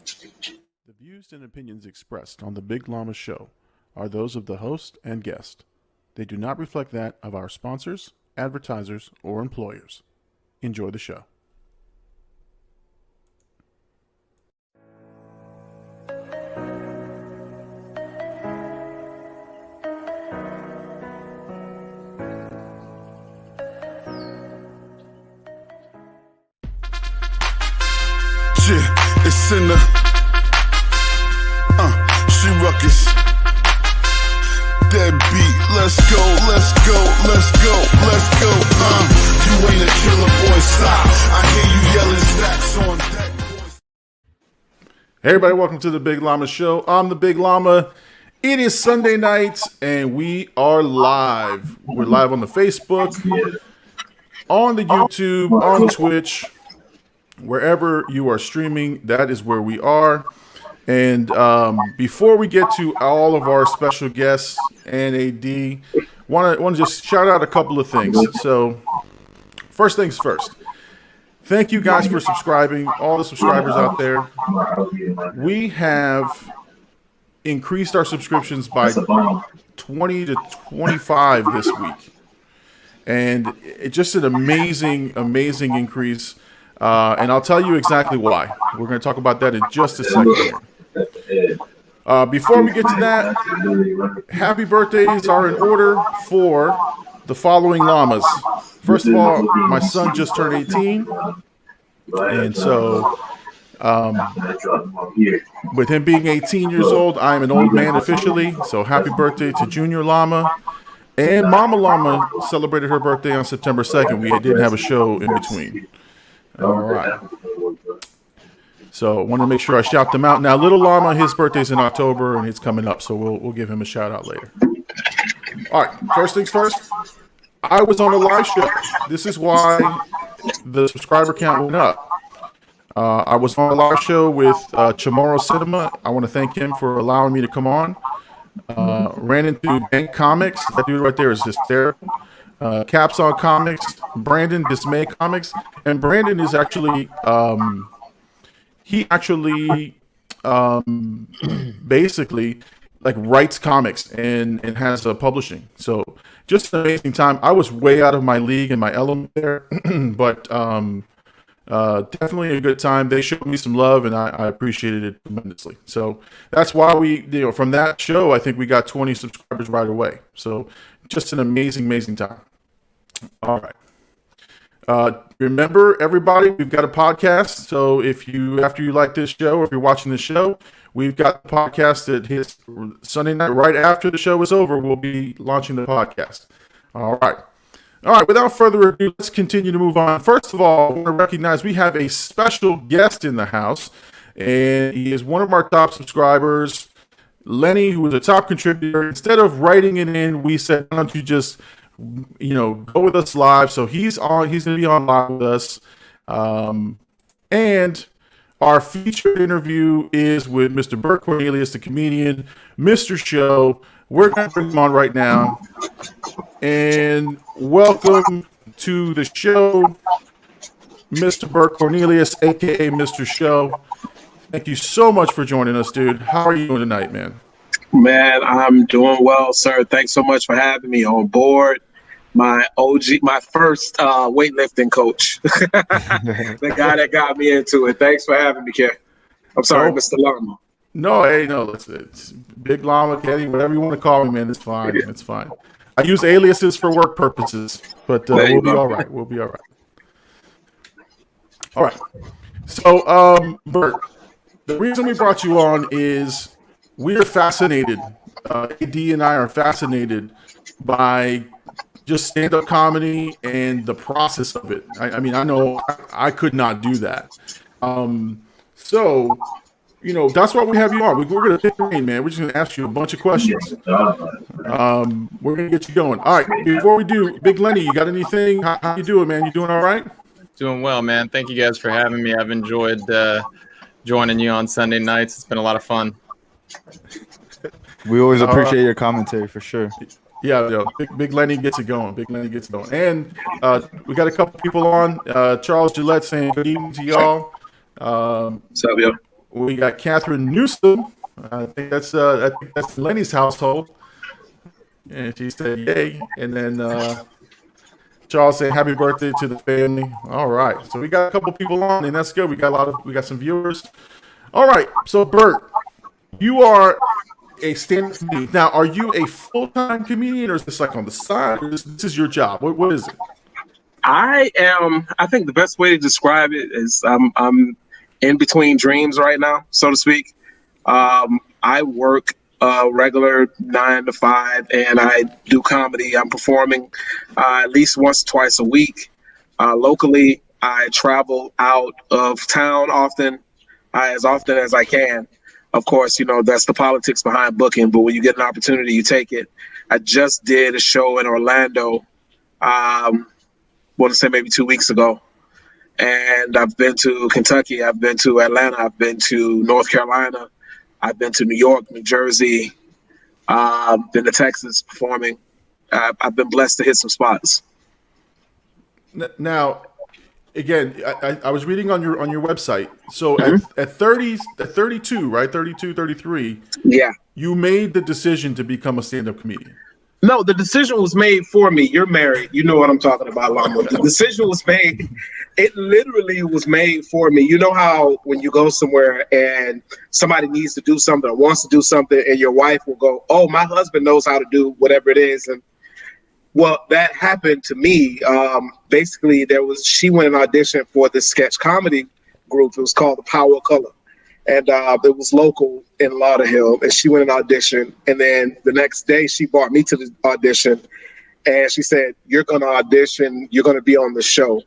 The views and opinions expressed on The Big Llama Show are those of the host and guest. They do not reflect that of our sponsors, advertisers, or employers. Enjoy the show. It's in the she ruckus. Dead beat, let's go, let's go, let's go, let's go. You ain't a killer, boy, stop. I hear you yelling stacks on deck, boys. Hey everybody, welcome to the Big Llama Show. I'm the Big Llama. It is Sunday night and we are live. We're live on the Facebook, on the YouTube, on Twitch. Wherever you are streaming, that is where we are. And before we get to all of our special guests and AD, want to just shout out a couple of things. So first things first, thank you guys for subscribing, all the subscribers out there. We have increased our subscriptions by 20 to 25 this week. And it's just an amazing increase. And I'll tell you exactly why. We're going to talk about that in just a second. Before we get to that, happy birthdays are in order for the following llamas. First of all, my son just turned 18. And so with him being 18 years old, I'm an old man officially. So happy birthday to Junior Llama. And Mama Llama celebrated her birthday on September 2nd. We didn't have a show in between. All right. So I want to make sure I shout them out. Now, Little Llama, his birthday's in October, and it's coming up, so we'll give him a shout out later. All right. First things first, I was on a live show. This is why the subscriber count went up. I was on a live show with Chamorro Cinema. I want to thank him for allowing me to come on. Ran into Bank Comics. That dude right there is hysterical. Caps on Comics, Brandon Dismay Comics, and Brandon is actually basically like writes comics and has a publishing. So just an amazing time. I was way out of my league and my element there, but definitely a good time. They showed me some love and I appreciated it tremendously. So that's why we, from that show, I think we got 20 subscribers right away. So just an amazing time. All right. Remember, everybody, we've got a podcast. So after you like this show, or if you're watching this show, we've got the podcast that hits Sunday night right after the show is over. We'll be launching the podcast. All right. Without further ado, let's continue to move on. First of all, I want to recognize we have a special guest in the house, and he is one of our top subscribers, Lenny, who is a top contributor. Instead of writing it in, we said, why don't you just, go with us live. So he's going to be on live with us. And our featured interview is with Mr. Bert Cornelius, the comedian, Mr. Show. We're going to bring him on right now. And welcome to the show, Mr. Bert Cornelius, a.k.a. Mr. Show. Thank you so much for joining us, dude. How are you doing tonight, man? Man, I'm doing well, sir. Thanks so much for having me on board. My first weightlifting coach, the guy that got me into it. Thanks for having me, Ken. I'm sorry, Mr. Llama. No, it's Big Llama, Kenny, whatever you want to call me, man. It's fine. It's fine. I use aliases for work purposes, but we'll be all right. We'll be all right. All right. So, Bert, the reason we brought you on is we are fascinated. AD and I are fascinated by just stand-up comedy and the process of it. I mean, I know I could not do that. So, that's why we have you on. We're going to pick your brain, man. We're just going to ask you a bunch of questions. We're going to get you going. All right. Before we do, Big Lenny, you got anything? How you doing, man? You doing all right? Doing well, man. Thank you guys for having me. I've enjoyed joining you on Sunday nights. It's been a lot of fun. We always appreciate your commentary for sure. Yeah, Big Lenny gets it going. Big Lenny gets it going. And we got a couple people on. Charles Gillette saying good evening to y'all. What's up, yo? We got Catherine Newsom. I think that's Lenny's household. And she said, yay. And then Charles said, happy birthday to the family. All right. So we got a couple people on, and that's good. We got some viewers. All right. So Bert, you are a stand-up comedian. Now, are you a full-time comedian, or is this like on the side? Or this is your job? What is it? I think the best way to describe it is I'm in between dreams right now, so to speak. I work regular 9 to 5, and I do comedy. I'm performing at least once or twice a week. Locally, I travel out of town as often as I can. Of course, that's the politics behind booking, but when you get an opportunity, you take it. I just did a show in Orlando, I want to say maybe 2 weeks ago. And I've been to Kentucky, I've been to Atlanta, I've been to North Carolina, I've been to New York, New Jersey, been to Texas performing. I've been blessed to hit some spots. Now, again, I was reading on your website. So at 32, right? 32, 33. Yeah. You made the decision to become a stand-up comedian. No, the decision was made for me. You're married. You know what I'm talking about, Llama. The decision was made. It literally was made for me. You know how when you go somewhere and somebody needs to do something or wants to do something, and your wife will go, oh, my husband knows how to do whatever it is. And well, that happened to me. Basically, she went and auditioned for this sketch comedy group. It was called The Power of Color. And it was local in Lauderhill, and she went and auditioned. And then the next day, she brought me to the audition, and she said, "You're going to audition. You're going to be on the show."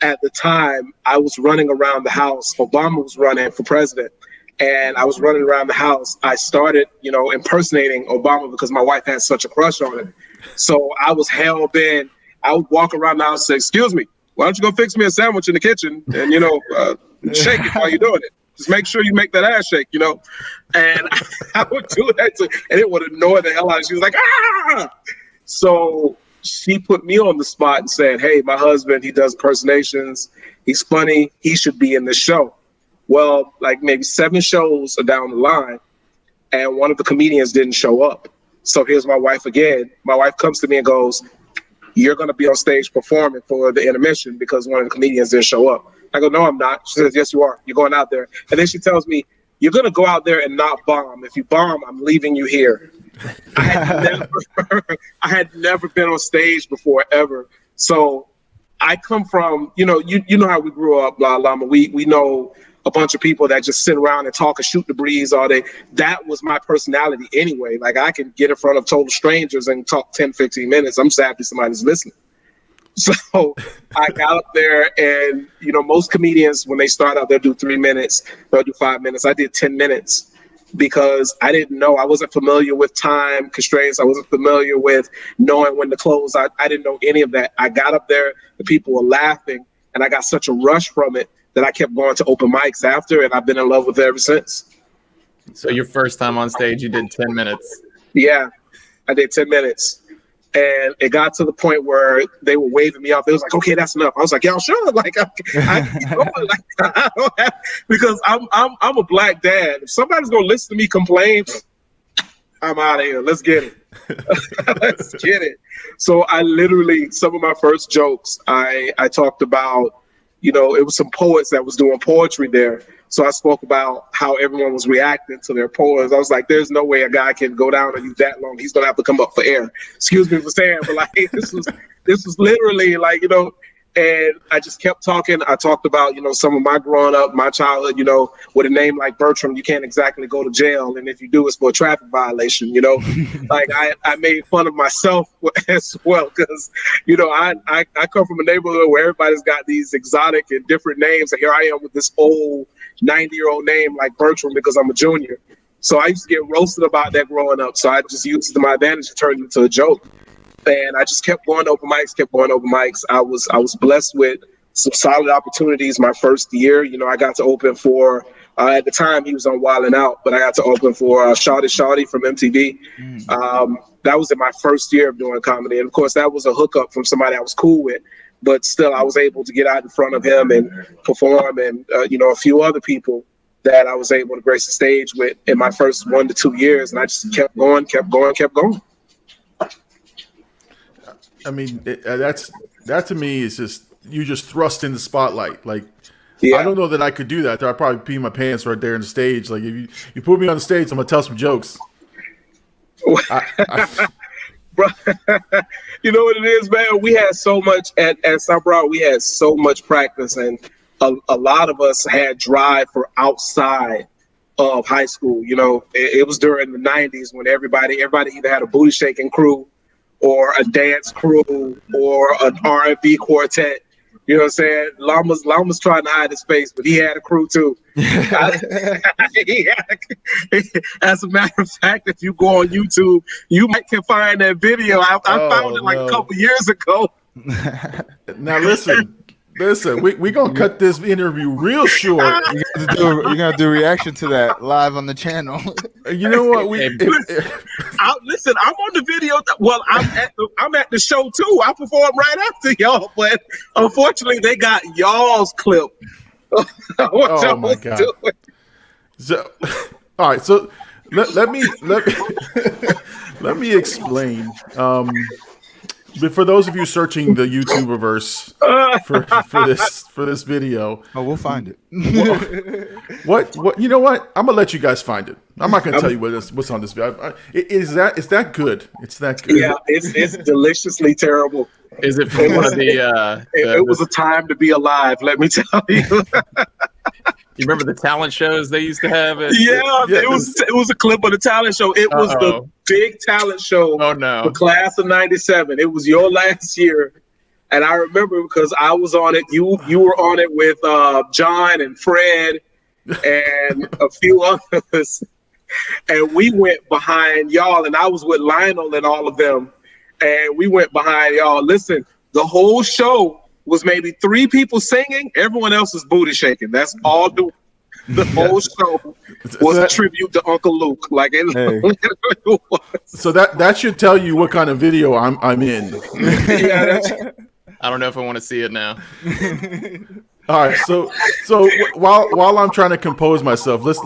At the time, I was running around the house. Obama was running for president, and I was running around the house. I started, impersonating Obama because my wife had such a crush on him. So I was hell bent. I would walk around the house and say, "Excuse me, why don't you go fix me a sandwich in the kitchen and shake it while you're doing it." Just make sure you make that ass shake, And I would do that, and it would annoy the hell out of her. She was like, ah! So she put me on the spot and said, hey, my husband, he does impersonations. He's funny. He should be in this show. Well, like maybe 7 shows are down the line, and one of the comedians didn't show up. So here's my wife again. My wife comes to me and goes, you're going to be on stage performing for the intermission because one of the comedians didn't show up. I go, no, I'm not. She says, yes, you are. You're going out there. And then she tells me, you're going to go out there and not bomb. If you bomb, I'm leaving you here. I had never been on stage before, ever. So I come from, you know how we grew up, Llama. We know a bunch of people that just sit around and talk and shoot the breeze all day. That was my personality anyway. Like, I can get in front of total strangers and talk 10, 15 minutes. I'm so happy somebody's listening. So I got up there, and, most comedians, when they start out, they'll do 3 minutes, they'll do 5 minutes. I did 10 minutes because I didn't know. I wasn't familiar with time constraints. I wasn't familiar with knowing when to close. I didn't know any of that. I got up there, the people were laughing, and I got such a rush from it that I kept going to open mics after, and I've been in love with it ever since. So your first time on stage, you did 10 minutes. Yeah, I did 10 minutes. And it got to the point where they were waving me off. They was like, okay, that's enough. I was like, y'all sure? Like, I keep going. Like, I don't have, because I'm a black dad. If somebody's going to listen to me complain, I'm out of here. Let's get it. Let's get it. So I literally, some of my first jokes, I talked about, it was some poets that was doing poetry there. So I spoke about how everyone was reacting to their poems. I was like, there's no way a guy can go down on you that long. He's going to have to come up for air. Excuse me for saying, but like, this was literally like, and I just kept talking. I talked about, some of my growing up, my childhood, with a name like Bertram, you can't exactly go to jail. And if you do, it's for a traffic violation, like I made fun of myself as well. Cause, I come from a neighborhood where everybody's got these exotic and different names. And here I am with this old 90-year-old name like Bertram because I'm a junior. So I used to get roasted about that growing up. So I just used it to my advantage and turned it into a joke. And I just kept going to open mics, I was blessed with some solid opportunities my first year. I got to open for, at the time he was on Wild 'N Out, but I got to open for Shawty from MTV. That was in my first year of doing comedy. And of course, that was a hookup from somebody I was cool with. But still, I was able to get out in front of him and perform, and, a few other people. that I was able to grace the stage with in my first 1 to 2 years, and I just kept going. I mean, that to me is just you just thrust in the spotlight. Like, Yeah. I don't know that I could do that. I'd probably pee my pants right there on the stage. Like, if you put me on the stage, I'm gonna tell some jokes. Bro, you know what it is, man? We had so much at South Broad. We had so much practice, and a lot of us had drive for outside of high school. You know, it was during the '90s when everybody either had a booty shaking crew, or a dance crew, or an R&B quartet. You know what I'm saying? Llama's trying to hide his face, but he had a crew too. As a matter of fact, if you go on YouTube, you can find that video. I found it like a couple years ago. Now listen, we gonna cut this interview real short. You're gonna do a reaction to that live on the channel. You know what? Listen, I'm on the video. Well, I'm at the show too. I performed right after y'all, but unfortunately, they got y'all's clip. Oh my God! So, all right, so let me let me explain. But for those of you searching the YouTubeverse for this video, we'll find it. What you know what? I'm gonna let you guys find it. I'm not gonna tell you what's on this video. Is that good? It's that good. Yeah, it's deliciously terrible. Is it from one of the? It was a time to be alive. Let me tell you. You remember the talent shows they used to have? It was a clip of the talent show. It was the big talent show. Oh no! The class of '97. It was your last year, and I remember because I was on it. You were on it with John and Fred and a few others, and we went behind y'all. And I was with Lionel and all of them, and we went behind y'all. Listen, the whole show was maybe 3 people singing. Everyone else was booty shaking. That's all the whole show was a tribute to Uncle Luke. Like it literally was. So that should tell you what kind of video I'm in. I don't know if I want to see it now. All right, so while I'm trying to compose myself, let's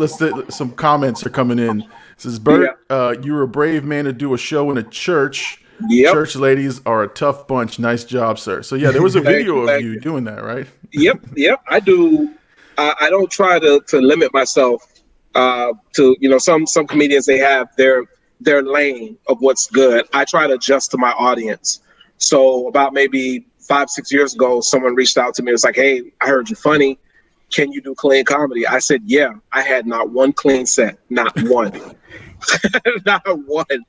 some comments are coming in. It says Bert, you were a brave man to do a show in a church. Yep. Church ladies are a tough bunch. Nice job, sir. So yeah, there was a video of you doing that, right? Yep. I do. I don't try to limit myself to some comedians, they have their lane of what's good. I try to adjust to my audience. So about maybe 5-6 years ago, someone reached out to me. It was like, hey, I heard you're funny. Can you do clean comedy? I said, yeah. I had not one clean set, not one, not one.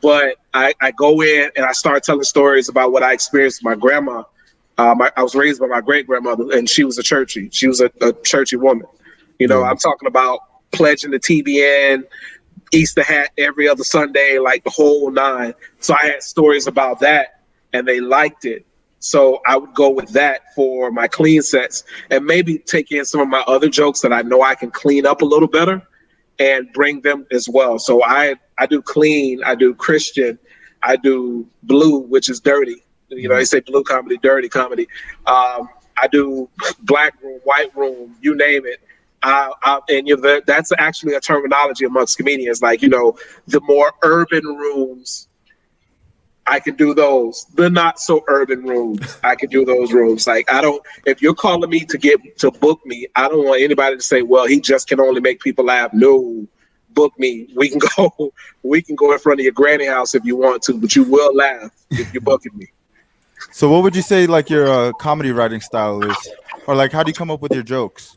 But I go in and I start telling stories about what I experienced with my grandma. I was raised by my great grandmother, and she was a churchy. She was a churchy woman. You know, I'm talking about pledging the TBN, Easter hat every other Sunday, like the whole 9. So I had stories about that, and they liked it. So I would go with that for my clean sets, and maybe take in some of my other jokes that I know I can clean up a little better and bring them as well. So I do clean, I do Christian, I do blue, which is dirty. You know, they say blue comedy, dirty comedy. I do black room, white room, you name it. And that's actually a terminology amongst comedians. Like, you know, the more urban rooms, I can do those. The not so urban rooms, I can do those rooms. Like, if you're calling me to book me, I don't want anybody to say, well, he just can only make people laugh. No, book me. We can go in front of your granny house if you want to, but you will laugh if you're booking me. So what would you say like your comedy writing style is? Or like, how do you come up with your jokes?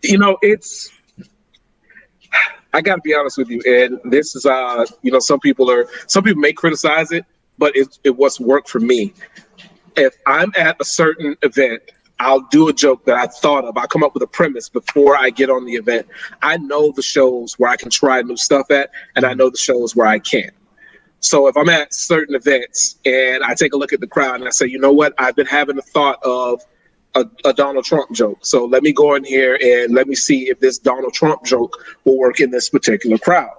You know, I got to be honest with you, and this is, some people may criticize it, but it what's worked for me. If I'm at a certain event, I'll do a joke that I thought of. I come up with a premise before I get on the event. I know the shows where I can try new stuff at, and I know the shows where I can't. So if I'm at certain events and I take a look at the crowd and I say, you know what, I've been having a thought of a Donald Trump joke. So let me go in here and let me see if this Donald Trump joke will work in this particular crowd.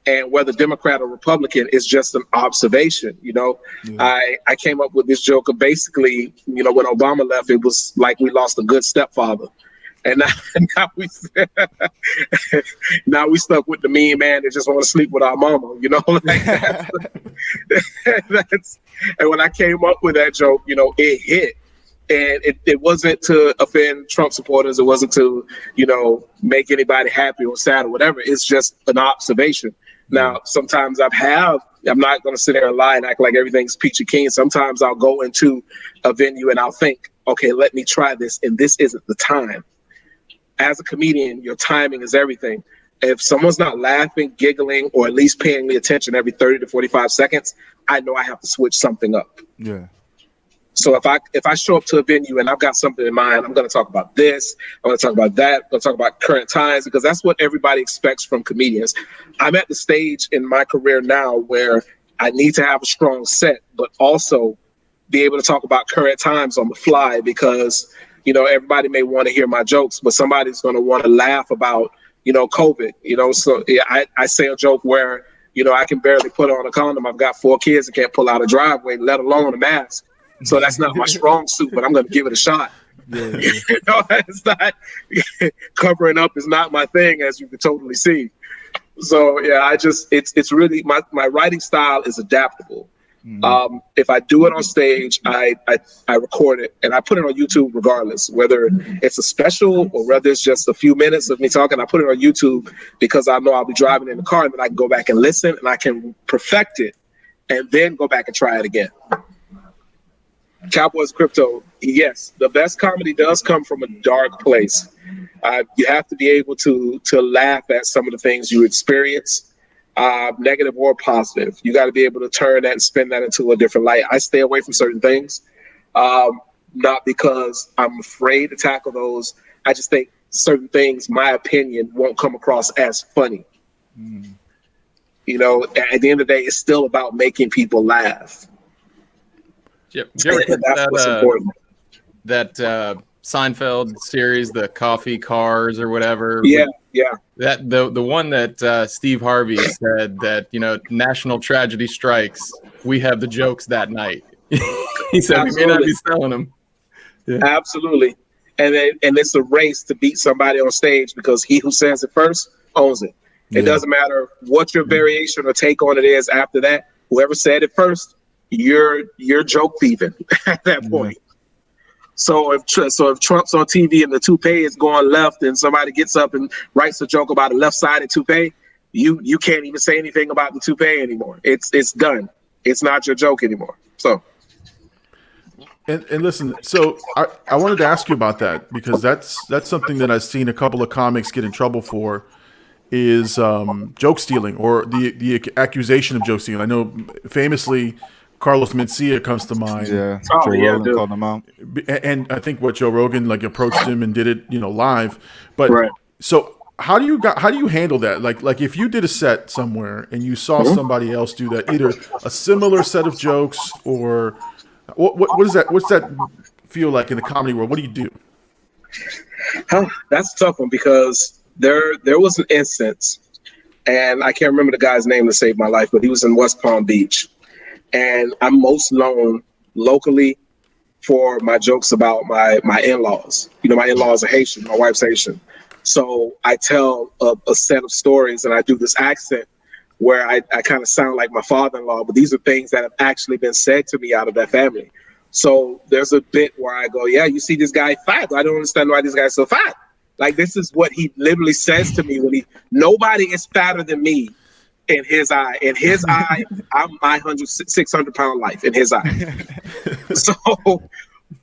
And whether Democrat or Republican is just an observation. You know, I came up with this joke of basically, you know, when Obama left, it was like we lost a good stepfather. And now we now we stuck with the mean man that just want to sleep with our mama, you know. Like that's and when I came up with that joke, you know, it hit. And it wasn't to offend Trump supporters. It wasn't to, you know, make anybody happy or sad or whatever. It's just an observation. Now, sometimes I'm not going to sit there and lie and act like everything's peachy keen. Sometimes I'll go into a venue and I'll think, okay, let me try this. And this isn't the time. As a comedian, your timing is everything. If someone's not laughing, giggling, or at least paying me attention every 30 to 45 seconds, I know I have to switch something up. Yeah. So if I show up to a venue and I've got something in mind, I'm going to talk about this, I'm going to talk about that, I'm going to talk about current times, because that's what everybody expects from comedians. I'm at the stage in my career now where I need to have a strong set, but also be able to talk about current times on the fly, because, you know, everybody may want to hear my jokes, but somebody's going to want to laugh about, you know, COVID, you know. So yeah, I say a joke where, you know, I can barely put on a condom. I've got 4 kids and can't pull out a driveway, let alone a mask. So that's not my strong suit, but I'm going to give it a shot. Yeah. You know, it's not covering up is not my thing, as you can totally see. So yeah, it's really my writing style is adaptable. Mm-hmm. If I do it on stage, I record it and I put it on YouTube regardless, whether it's a special or whether it's just a few minutes of me talking. I put it on YouTube because I know I'll be driving in the car and then I can go back and listen and I can perfect it and then go back and try it again. Cowboys Crypto, yes, the best comedy does come from a dark place. You have to be able to laugh at some of the things you experience, negative or positive. You got to be able to turn that and spin that into a different light. I stay away from certain things, not because I'm afraid to tackle those. I just think certain things, my opinion, won't come across as funny. Mm. You know, at the end of the day, it's still about making people laugh. Yep. That Seinfeld series, the coffee cars or whatever. Yeah. That the one that Steve Harvey said that, you know, national tragedy strikes, we have the jokes that night. He said we may not be selling them. Yeah. Absolutely. And it's a race to beat somebody on stage because he who says it first owns it. It doesn't matter what your variation or take on it is after that. Whoever said it first, you're joke thieving at that point. So if Trump's on TV and the toupee is going left and somebody gets up and writes a joke about a left-sided toupee, you can't even say anything about the toupee anymore. It's done. It's not your joke anymore. So. And listen, so I wanted to ask you about that because that's something that I've seen a couple of comics get in trouble for is joke stealing or the accusation of joke stealing. I know famously Carlos Mencia comes to mind. Yeah, Joe Rogan called him out. And I think Joe Rogan like approached him and did it, you know, live. But right. So how do you handle that? Like if you did a set somewhere and you saw somebody else do that, either a similar set of jokes or what is that? What's that feel like in the comedy world? What do you do? That's a tough one because there was an instance, and I can't remember the guy's name to save my life, but he was in West Palm Beach. And I'm most known locally for my jokes about my in-laws. You know, my in-laws are Haitian. My wife's Haitian. So I tell a set of stories and I do this accent where I kind of sound like my father-in-law, but these are things that have actually been said to me out of that family. So there's a bit where I go, yeah, you see this guy fat. I don't understand why this guy's so fat. Like, this is what he literally says to me when nobody is fatter than me. In his eye, I'm my 600-pound life in his eye. So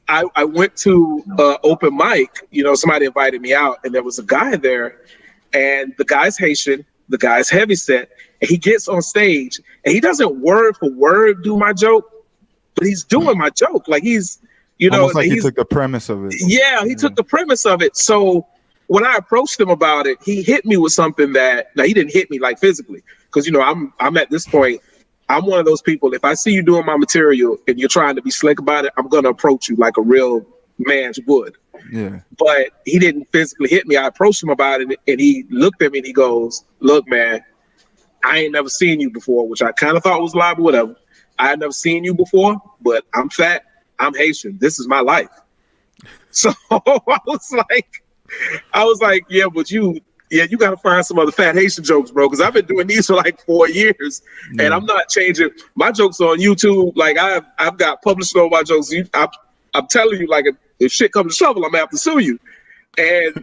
I went to open mic, you know, somebody invited me out and there was a guy there and the guy's Haitian, the guy's heavyset, and he gets on stage and he doesn't word for word do my joke, but he's doing my joke. Like he's, you know, almost like he took the premise of it. Yeah, he took the premise of it. So when I approached him about it, he hit me with something that, now he didn't hit me like physically, because, you know, I'm at this point, I'm one of those people, if I see you doing my material and you're trying to be slick about it, I'm going to approach you like a real man would. Yeah. But he didn't physically hit me. I approached him about it and he looked at me and he goes, look, man, I ain't never seen you before, which I kind of thought was a lie, but whatever. I had never seen you before, but I'm fat, I'm Haitian. This is my life. So I was like, I was like, yeah, but you got to find some other fat Haitian jokes, bro, because I've been doing these for like 4 years, and I'm not changing. My jokes on YouTube, like I've got published all my jokes. I'm telling you, like if shit comes to trouble, I'm gonna have to sue you. And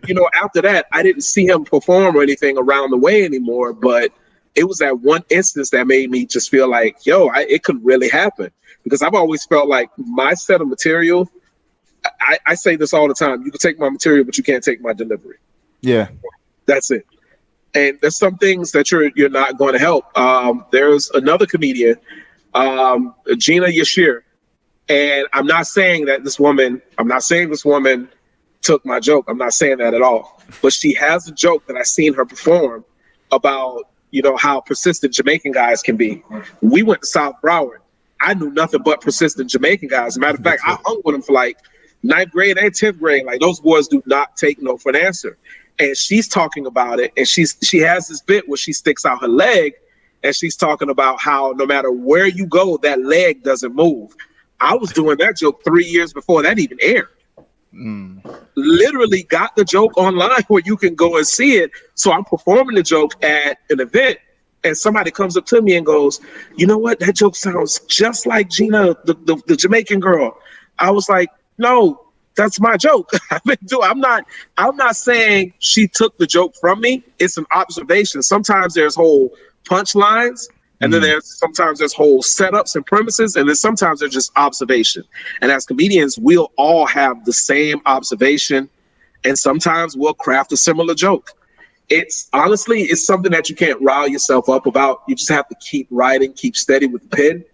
after that, I didn't see him perform or anything around the way anymore. But it was that one instance that made me just feel like, it could really happen, because I've always felt like my set of material. I say this all the time: you can take my material, but you can't take my delivery. Yeah. That's it. And there's some things that you're not going to help. There's another comedian, Gina Yashir, and I'm not saying this woman took my joke. I'm not saying that at all. But she has a joke that I seen her perform about, how persistent Jamaican guys can be. We went to South Broward. I knew nothing but persistent Jamaican guys. As a matter of fact, I hung with them for like 9th grade and 10th grade. Like, those boys do not take no for an answer. And she's talking about it, and she has this bit where she sticks out her leg, and she's talking about how no matter where you go, that leg doesn't move. I was doing that joke 3 years before that even aired. Literally got the joke online where you can go and see it. So I'm performing the joke at an event, and somebody comes up to me and goes, "You know what? That joke sounds just like Gina, the Jamaican girl." I was like, "No. That's my joke." I'm not saying she took the joke from me. It's an observation. Sometimes there's whole punchlines, and then sometimes there's whole setups and premises, and then sometimes there's just observation. And as comedians, we'll all have the same observation, and sometimes we'll craft a similar joke. It's something that you can't rile yourself up about. You just have to keep writing, keep steady with the pen.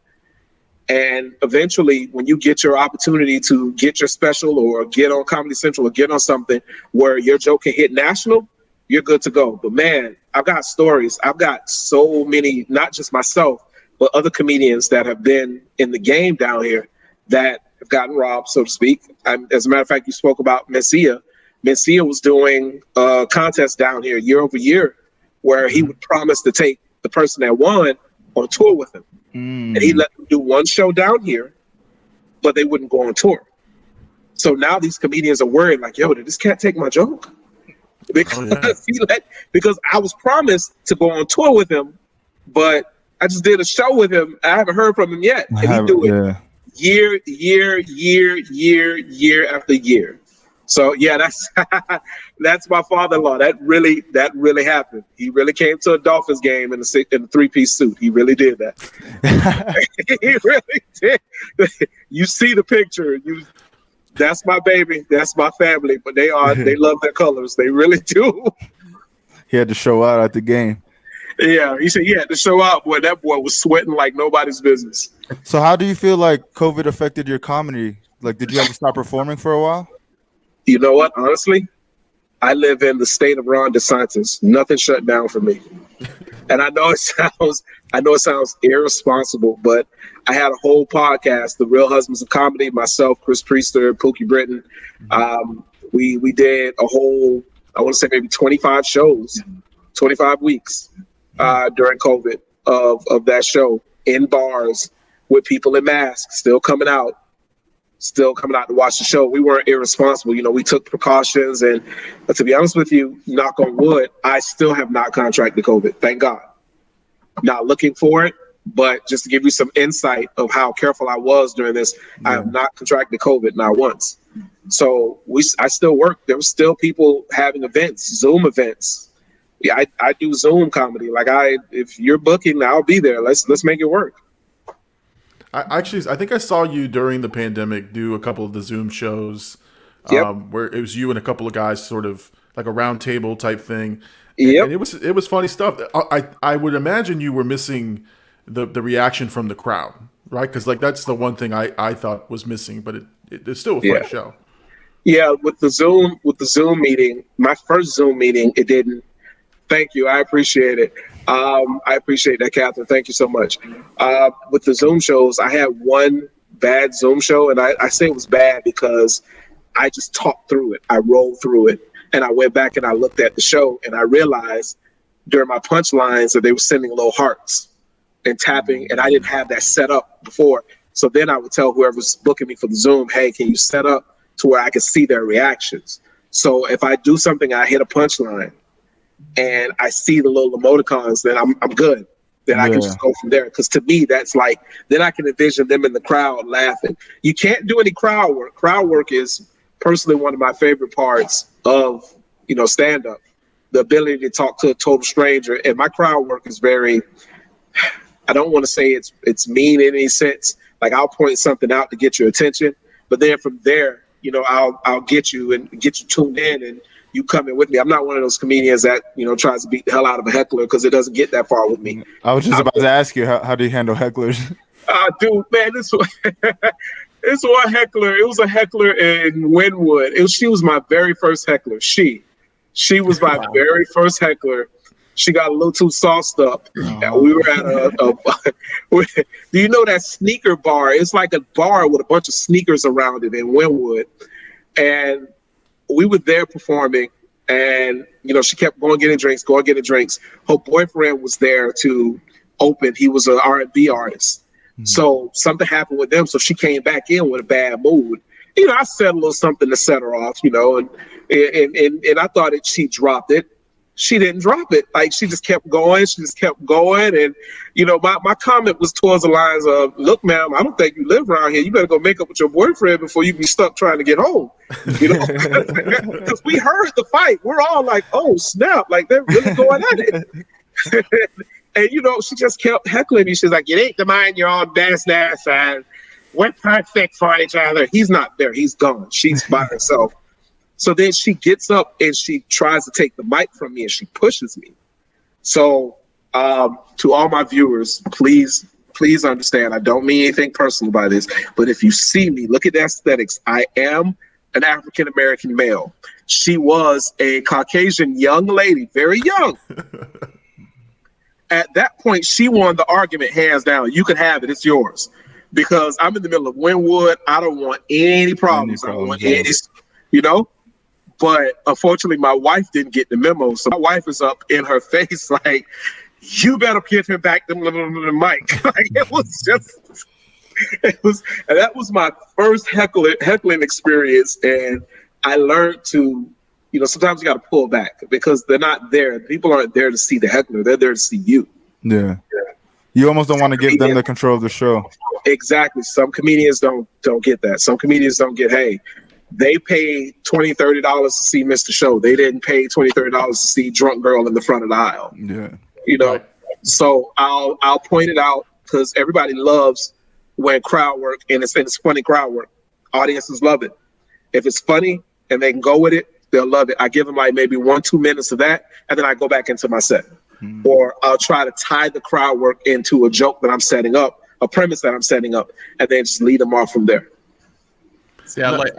And eventually, when you get your opportunity to get your special or get on Comedy Central or get on something where your joke can hit national, you're good to go. But man, I've got stories. I've got so many, not just myself, but other comedians that have been in the game down here that have gotten robbed, so to speak. As a matter of fact, you spoke about Mencia. Mencia was doing a contest down here year over year where he would promise to take the person that won on tour with him. And he let them do one show down here, but they wouldn't go on tour. So now these comedians are worried, like, did this cat take my joke? Because I was promised to go on tour with him, but I just did a show with him. I haven't heard from him yet. And he do it year after year. So yeah, that's my father-in-law. That really happened. He really came to a Dolphins game in a 3-piece suit. He really did that. He really did. You see the picture. That's my baby. That's my family. But they love their colors. They really do. He had to show out at the game. Yeah, he said he had to show out. Boy, that boy was sweating like nobody's business. So how do you feel like COVID affected your comedy? Like, did you have to stop performing for a while? You know what? Honestly, I live in the state of Ron DeSantis. Nothing shut down for me. And I know it sounds irresponsible, but I had a whole podcast, The Real Husbands of Comedy, myself, Chris Priester, Pookie Britton. We did a whole, I want to say maybe 25 shows, 25 weeks during COVID of that show in bars with people in masks still coming out to watch the show. We weren't irresponsible. We took precautions. And to be honest with you, knock on wood, I still have not contracted COVID. Thank God. Not looking for it, but just to give you some insight of how careful I was during this, I have not contracted COVID, not once. So I still work. There were still people having events, Zoom events. Yeah, I do Zoom comedy. Like if you're booking, I'll be there. Let's make it work. I think I saw you during the pandemic do a couple of the Zoom shows where it was you and a couple of guys, sort of like a round table type thing. Yep. And it was funny stuff. I would imagine you were missing the reaction from the crowd, right? Because like that's the one thing I thought was missing, but it's still a fun show. Yeah, with the Zoom meeting, my first Zoom meeting, it didn't. Thank you. I appreciate it. I appreciate that, Catherine. Thank you so much. With the Zoom shows, I had one bad Zoom show, and I say it was bad because I just talked through it. I rolled through it, and I went back and I looked at the show, and I realized during my punchlines that they were sending little hearts and tapping, and I didn't have that set up before. So then I would tell whoever's booking me for the Zoom, hey, can you set up to where I could see their reactions? So if I do something, I hit a punchline, and I see the little emoticons, then I'm good. Then I can just go from there. Because to me, that's like, then I can envision them in the crowd laughing. You can't do any crowd work. Crowd work is personally one of my favorite parts of, stand up. The ability to talk to a total stranger. And my crowd work is very, I don't want to say it's mean in any sense. Like, I'll point something out to get your attention, but then from there, I'll get you and get you tuned in, and you come in with me. I'm not one of those comedians that, tries to beat the hell out of a heckler, because it doesn't get that far with me. I was just about to ask you, how do you handle hecklers? Dude, man, this one heckler, it was a heckler in Wynwood. She was my very first heckler. She was my very first heckler. She got a little too sauced up. And we were at do you know that sneaker bar? It's like a bar with a bunch of sneakers around it in Wynwood. And we were there performing, and she kept going getting drinks. Her boyfriend was there to open. He was an R&B artist. Mm-hmm. So something happened with them. So she came back in with a bad mood. I said a little something to set her off, and I thought she dropped it. She didn't drop it. Like, she just kept going. And, my comment was towards the lines of, look, ma'am, I don't think you live around here. You better go make up with your boyfriend before you be stuck trying to get home. Because we heard the fight. We're all like, oh, snap. Like, they're really going at it. And, she just kept heckling me. She's like, you ain't to mind your own business, and we're perfect for each other. He's not there. He's gone. She's by herself. So then she gets up and she tries to take the mic from me, and she pushes me. So to all my viewers, please understand, I don't mean anything personal by this, but if you see me, look at the aesthetics. I am an African-American male. She was a Caucasian young lady, very young. At that point, she won the argument hands down. You can have it. It's yours. Because I'm in the middle of Wynwood. I don't want any problems. I don't want any, But unfortunately, my wife didn't get the memo. So my wife is up in her face like, you better give him back the mic. Like, and that was my first heckling experience. And I learned to, sometimes you got to pull back, because they're not there. People aren't there to see the heckler. They're there to see you. Yeah. You almost don't want to give them the control of the show. Exactly. Some comedians don't get that. Some comedians don't get, hey, they paid $20, $30 to see Mr. Show. They didn't pay $20, $30 to see Drunk Girl in the front of the aisle. Yeah. Right. So I'll point it out, because everybody loves when crowd work, and it's funny crowd work. Audiences love it. If it's funny and they can go with it, they'll love it. I give them like maybe 1-2 minutes of that, and then I go back into my set. Or I'll try to tie the crowd work into a joke that I'm setting up, a premise that I'm setting up, and then just lead them off from there. See, I like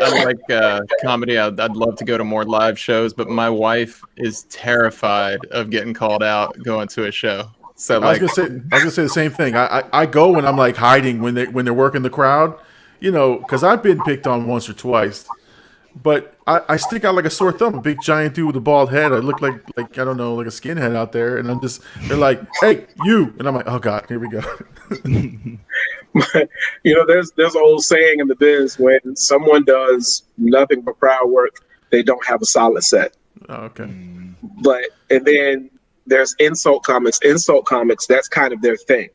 comedy. I'd love to go to more live shows, but my wife is terrified of getting called out going to a show. So I was gonna say the same thing. I go when I'm like hiding when they're working the crowd, because I've been picked on once or twice, but I stick out like a sore thumb. A big giant dude with a bald head. I look like I don't know, like a skinhead out there, and they're like, hey, you, and I'm like, oh god, here we go. There's an old saying in the biz, when someone does nothing but crowd work, they don't have a solid set. Oh, okay. And then there's insult comics. Insult comics, that's kind of their thing.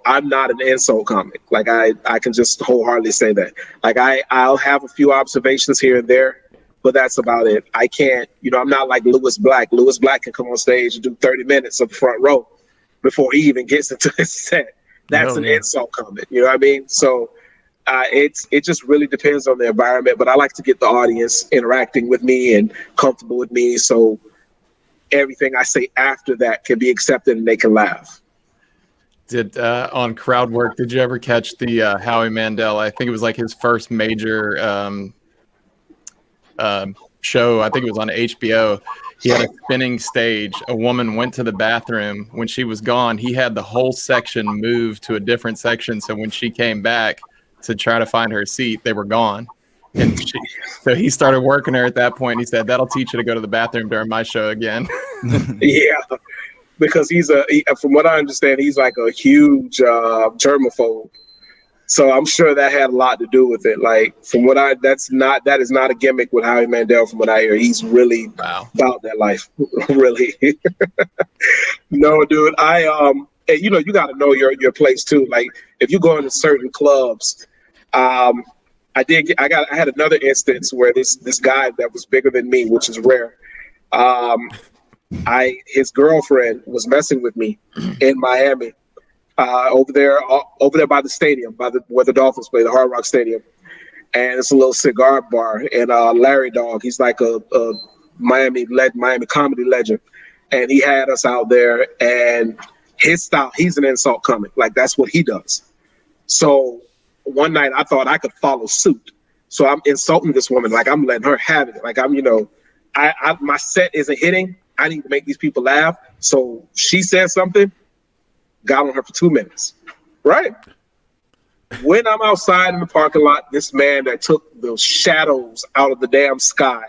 I'm not an insult comic. Like, I can just wholeheartedly say that. Like, I'll have a few observations here and there, but that's about it. I can't, I'm not like Lewis Black. Lewis Black can come on stage and do 30 minutes of the front row before he even gets into his set. That's an insult comic. You know what I mean? So it just really depends on the environment, but I like to get the audience interacting with me and comfortable with me, so everything I say after that can be accepted and they can laugh. On crowd work, did you ever catch the Howie Mandel? I think it was like his first major show. I think it was on HBO. He had a spinning stage. A woman went to the bathroom. When she was gone, he had the whole section moved to a different section. So when she came back to try to find her seat, they were gone. And so he started working her at that point. He said, that'll teach you to go to the bathroom during my show again. Yeah, because from what I understand, he's like a huge germaphobe. So I'm sure that had a lot to do with it. Like from what that is not a gimmick with Howie Mandel. From what I hear, he's really about that life. Really. No, dude. And, you know, you got to know your place too. Like if you go into certain clubs, I had another instance where this guy that was bigger than me, which is rare. His girlfriend was messing with me in Miami. Over there by the stadium, where the Dolphins play, the Hard Rock Stadium, and it's a little cigar bar. And Larry Dog, he's like a Miami comedy legend, and he had us out there. And his style, he's an insult comic, like that's what he does. So one night I thought I could follow suit, so I'm insulting this woman, like I'm letting her have it, like I'm, you know, my set isn't hitting. I need to make these people laugh. So she said something. Got on her for 2 minutes, right? When I'm outside in the parking lot, this man that took those shadows out of the damn sky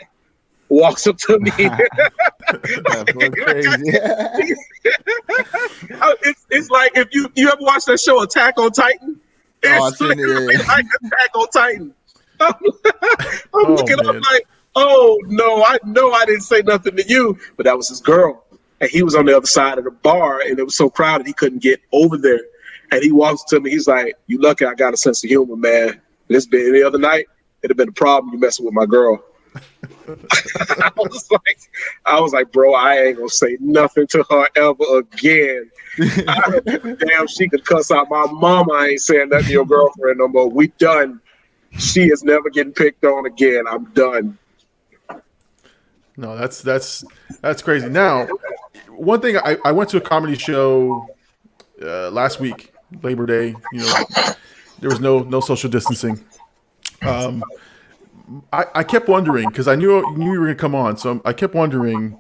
walks up to me. It's like if you ever watch that show Attack on Titan? It's like Attack on Titan. I'm looking up like, oh no, I know I didn't say nothing to you, but that was his girl. And he was on the other side of the bar, and it was so crowded he couldn't get over there. And he walks to me. He's like, "You lucky I got a sense of humor, man. This been any other night, it'd have been a problem. You messing with my girl." I was like, bro, I ain't gonna say nothing to her ever again. Damn, she could cuss out my mama. I ain't saying nothing to your girlfriend no more. We done. She is never getting picked on again. I'm done. No, that's crazy. Now, one thing, I went to a comedy show last week, Labor Day. You know, there was no social distancing. I kept wondering, because I knew you were going to come on, so I kept wondering,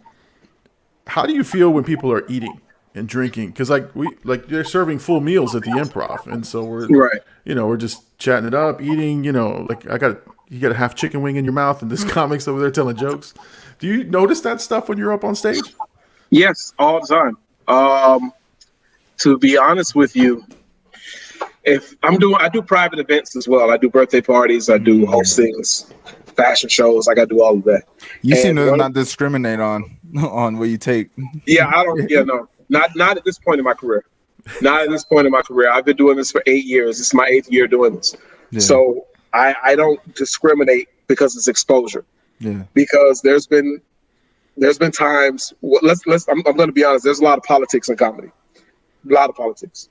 how do you feel when people are eating and drinking? Because they're serving full meals at the Improv, and so we're just chatting it up, eating. You know, like you got a half chicken wing in your mouth, and this comic's over there telling jokes. Do you notice that stuff when you're up on stage? Yes, all the time. To be honest with you, I do private events as well. I do birthday parties. I do hostings, fashion shows. I got to do all of that. You seem to not discriminate on what you take. Yeah, I don't. Yeah, no, not at this point in my career. Not at this point in my career. I've been doing this for 8 years. This is my 8th year doing this. Yeah. So I don't discriminate because it's exposure. Yeah. Because there's been times. I'm going to be honest. There's a lot of politics in comedy. A lot of politics,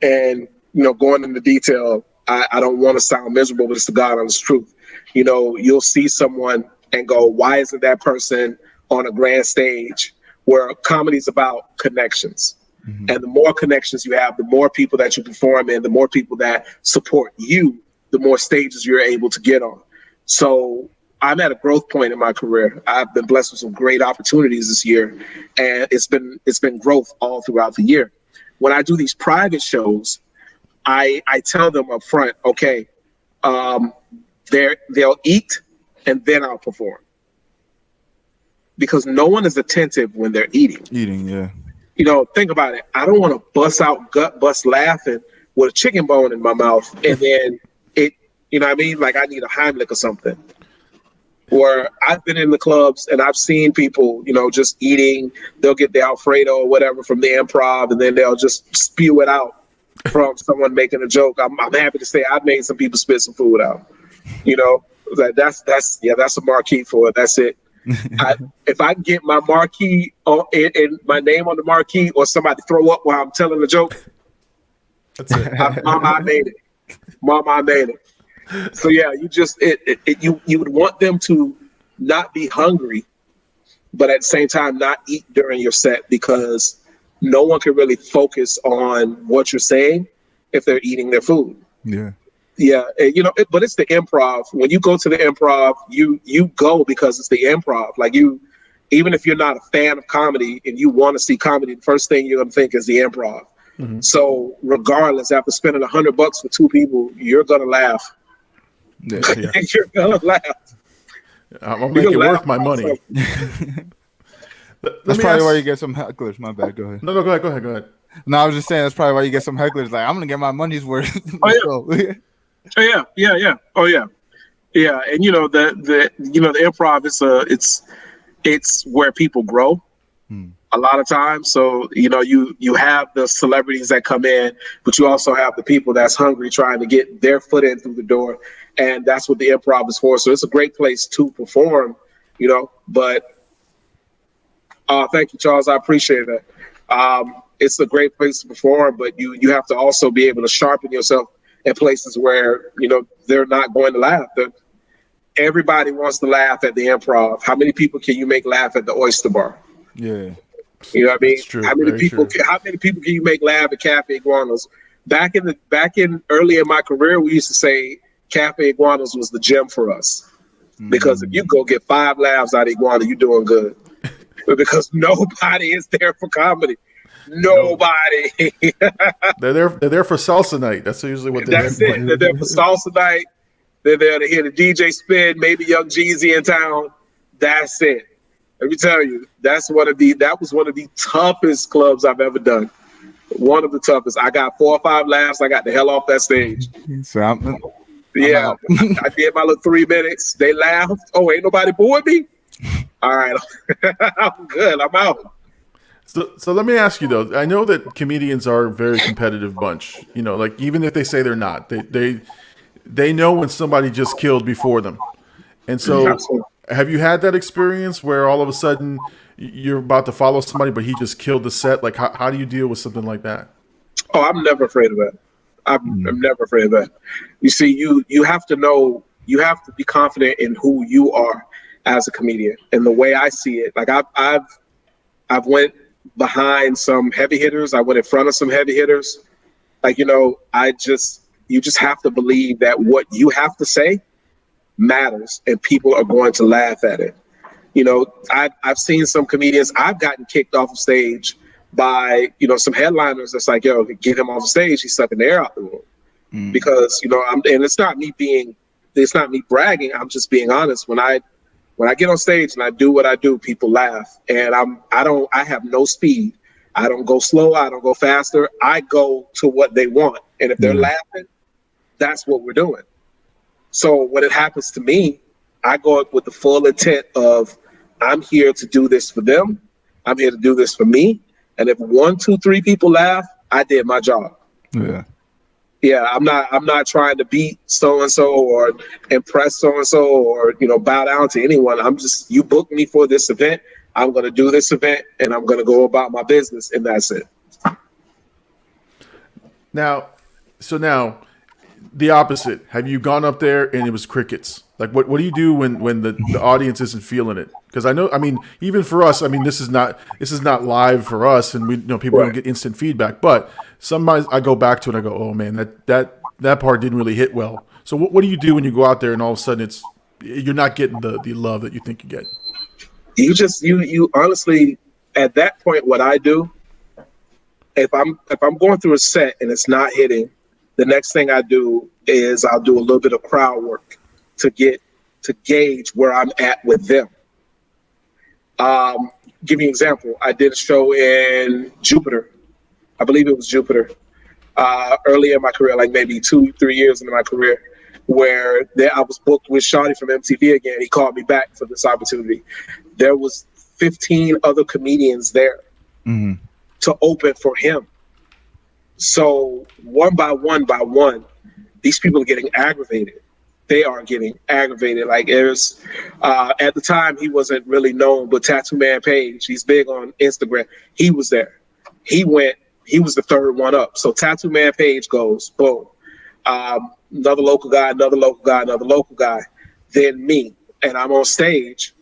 and you know, going into detail, I don't want to sound miserable, but it's the God honest truth. You know, you'll see someone and go, why isn't that person on a grand stage? Where comedy's about connections. Mm-hmm. And the more connections you have, the more people that you perform in, the more people that support you, the more stages you're able to get on. So I'm at a growth point in my career. I've been blessed with some great opportunities this year, and it's been growth all throughout the year. When I do these private shows, I tell them up front, okay, they'll eat and then I'll perform. Because no one is attentive when they're eating. Yeah. You know, think about it. I don't want to bust laughing with a chicken bone in my mouth and then you know what I mean? Like I need a Heimlich or something. Or I've been in the clubs and I've seen people, you know, just eating. They'll get the Alfredo or whatever from the Improv and then they'll just spew it out from someone making a joke. I'm happy to say I've made some people spit some food out. You know, that's a marquee for it. That's it. If I can get my marquee and my name on the marquee, or somebody throw up while I'm telling the joke, that's it. Mama, I made it. So yeah, you would want them to not be hungry, but at the same time not eat during your set, because no one can really focus on what you're saying if they're eating their food. Yeah. Yeah, you know, but it's the Improv. When you go to the Improv, you go because it's the Improv. Like even if you're not a fan of comedy and you want to see comedy, the first thing you're gonna think is the Improv. Mm-hmm. So regardless, after spending $100 for two people, you're gonna laugh. Yeah. You're gonna laugh. I'm gonna make it worth my money. That's probably why you get some hecklers. My bad. Go ahead. No, go ahead. No, I was just saying that's probably why you get some hecklers. Like, I'm gonna get my money's worth. Oh, yeah. Oh yeah. Oh yeah. Yeah, and the improv it's where people grow a lot of times. So you have the celebrities that come in, but you also have the people that's hungry trying to get their foot in through the door, and that's what the improv is for. So it's a great place to perform, But thank you, Charles. I appreciate that. It's a great place to perform, but you have to also be able to sharpen yourself in places where they're not going to laugh. Everybody wants to laugh at the improv. How many people can you make laugh at the Oyster Bar? Yeah. You know what I mean? True. How many Very people? true. How many people can you make laugh at Cafe Iguanas? Back in early in my career, we used to say Cafe Iguanas was the gym for us, because if you go get 5 laughs out of Iguana, you're doing good. Because nobody is there for comedy. Nobody. They're there for salsa night. That's usually what they're That's there it. for. They're there for salsa night. They're there to hear the DJ spin. Maybe Young Jeezy in town. That's it. Let me tell you, that was one of the toughest clubs I've ever done. One of the toughest. I got 4 or 5 laughs. I got the hell off that stage. So I'm Yeah, out. I did my little 3 minutes. They laughed. Oh, ain't nobody booing me? All right, I'm good. I'm out. So let me ask you though. I know that comedians are a very competitive bunch. Like even if they say they're not, they know when somebody just killed before them. And so, Absolutely. have you had that experience where all of a sudden you're about to follow somebody, but he just killed the set? Like how do you deal with something like that? Oh, I'm never afraid of that. I'm never afraid of that. You see, you have to know, you have to be confident in who you are as a comedian. And the way I see it, like I've went behind some heavy hitters. I went in front of some heavy hitters. Like, you just have to believe that what you have to say matters and people are going to laugh at it. I've seen some comedians, I've gotten kicked off of stage by, some headliners that's like, yo, get him off the stage. He's sucking the air out the room. Because, and it's not me bragging. I'm just being honest. When I get on stage and I do what I do, people laugh, and I have no speed. I don't go slow. I don't go faster. I go to what they want. And if they're laughing, that's what we're doing. So when it happens to me, I go up with the full intent of, I'm here to do this for them. I'm here to do this for me. And if 1, 2, 3 people laugh, I did my job. Yeah. Yeah, I'm not trying to beat so-and-so or impress so-and-so or, bow down to anyone. You booked me for this event. I'm going to do this event and I'm going to go about my business, and that's it. Now, the opposite. Have you gone up there and it was crickets? Like what do you do when the audience isn't feeling it? Because even for us, this is not live for us, and we people don't get instant feedback. But sometimes I go back to it and I go, oh man, that part didn't really hit well. So what do you do when you go out there and all of a sudden you're not getting the love that you think you get? You honestly, at that point, what I do, if I'm going through a set and it's not hitting, the next thing I do is I'll do a little bit of crowd work to gauge where I'm at with them. Give you an example. I did a show in Jupiter. I believe it was Jupiter. Early in my career, like maybe 2-3 years into my career, where I was booked with Shawty from MTV again. He called me back for this opportunity. There was 15 other comedians there to open for him. So one by one, these people are getting aggravated. They are getting aggravated. Like there's, at the time he wasn't really known, but Tattoo Man Page, he's big on Instagram. He was there. He was the third one up. So Tattoo Man Page goes, boom. Another local guy, then me. And I'm on stage.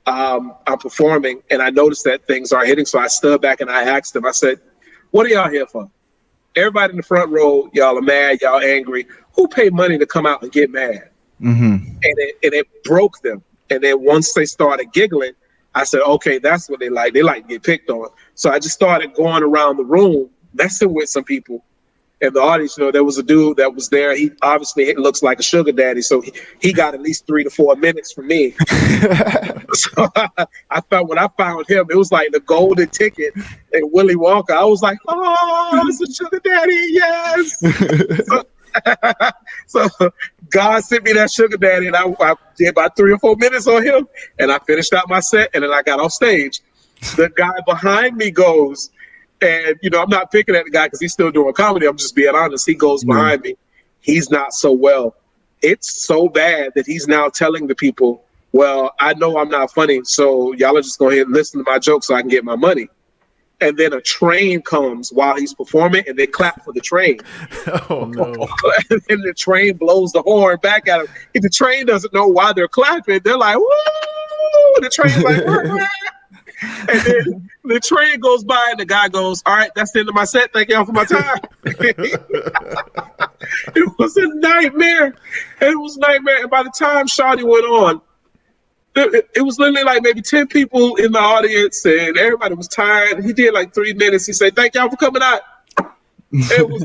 I'm performing, and I noticed that things are hitting. So I stood back and I asked them, I said, what are y'all here for? Everybody in the front row, y'all are mad, y'all angry. Who paid money to come out and get mad? And it broke them. And then once they started giggling, I said, okay, that's what they like. They like to get picked on. So I just started going around the room, messing with some people. And the audience, there was a dude that was there. He obviously looks like a sugar daddy. So he got at least 3 to 4 minutes from me. So when I found him, it was like the golden ticket in Willy Wonka. I was like, oh, it's a sugar daddy, yes. So God sent me that sugar daddy, and I did about 3 or 4 minutes on him, and I finished out my set, and then I got off stage. The guy behind me goes, and I'm not picking at the guy because he's still doing comedy. I'm just being honest. He goes behind me. He's not so well. It's so bad that he's now telling the people, well, I know I'm not funny, so y'all are just going to listen to my jokes so I can get my money. And then a train comes while he's performing, and they clap for the train. Oh, no. And the train blows the horn back at him. If the train doesn't know why they're clapping, they're like, woo! And the train's like, woo! And then the train goes by, and the guy goes, all right, that's the end of my set. Thank y'all for my time. It was a nightmare. It was a nightmare. And by the time Shawty went on, it was literally like maybe 10 people in the audience, and everybody was tired. He did like 3 minutes. He said, thank y'all for coming out. It was,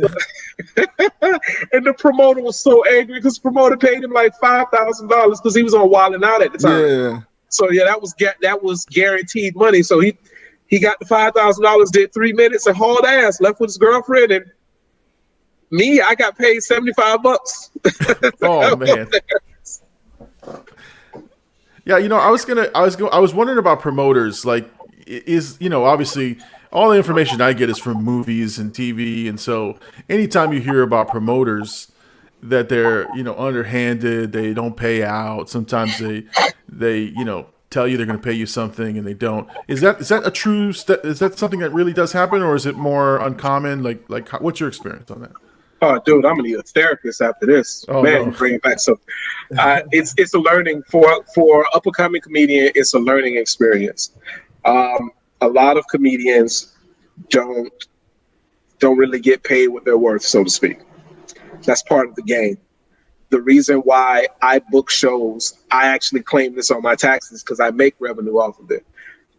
and the promoter was so angry because the promoter paid him like $5,000 because he was on Wild 'N Out at the time. Yeah. So yeah, that was guaranteed money. So he got the $5,000, did 3 minutes, and hauled ass, left with his girlfriend, and me, I got paid $75. Oh man. Yeah, I was wondering about promoters. Like, obviously all the information I get is from movies and TV, and so anytime you hear about promoters that they're underhanded, they don't pay out. Sometimes they tell you they're going to pay you something and they don't. Is that a true? Is that something that really does happen, or is it more uncommon? Like what's your experience on that? Oh, dude, I'm gonna need a therapist after this. Oh, man, no. bring it back. So, it's a learning for up and coming comedian. It's a learning experience. A lot of comedians don't really get paid what they're worth, so to speak. That's part of the game. The reason why I book shows, I actually claim this on my taxes because I make revenue off of it.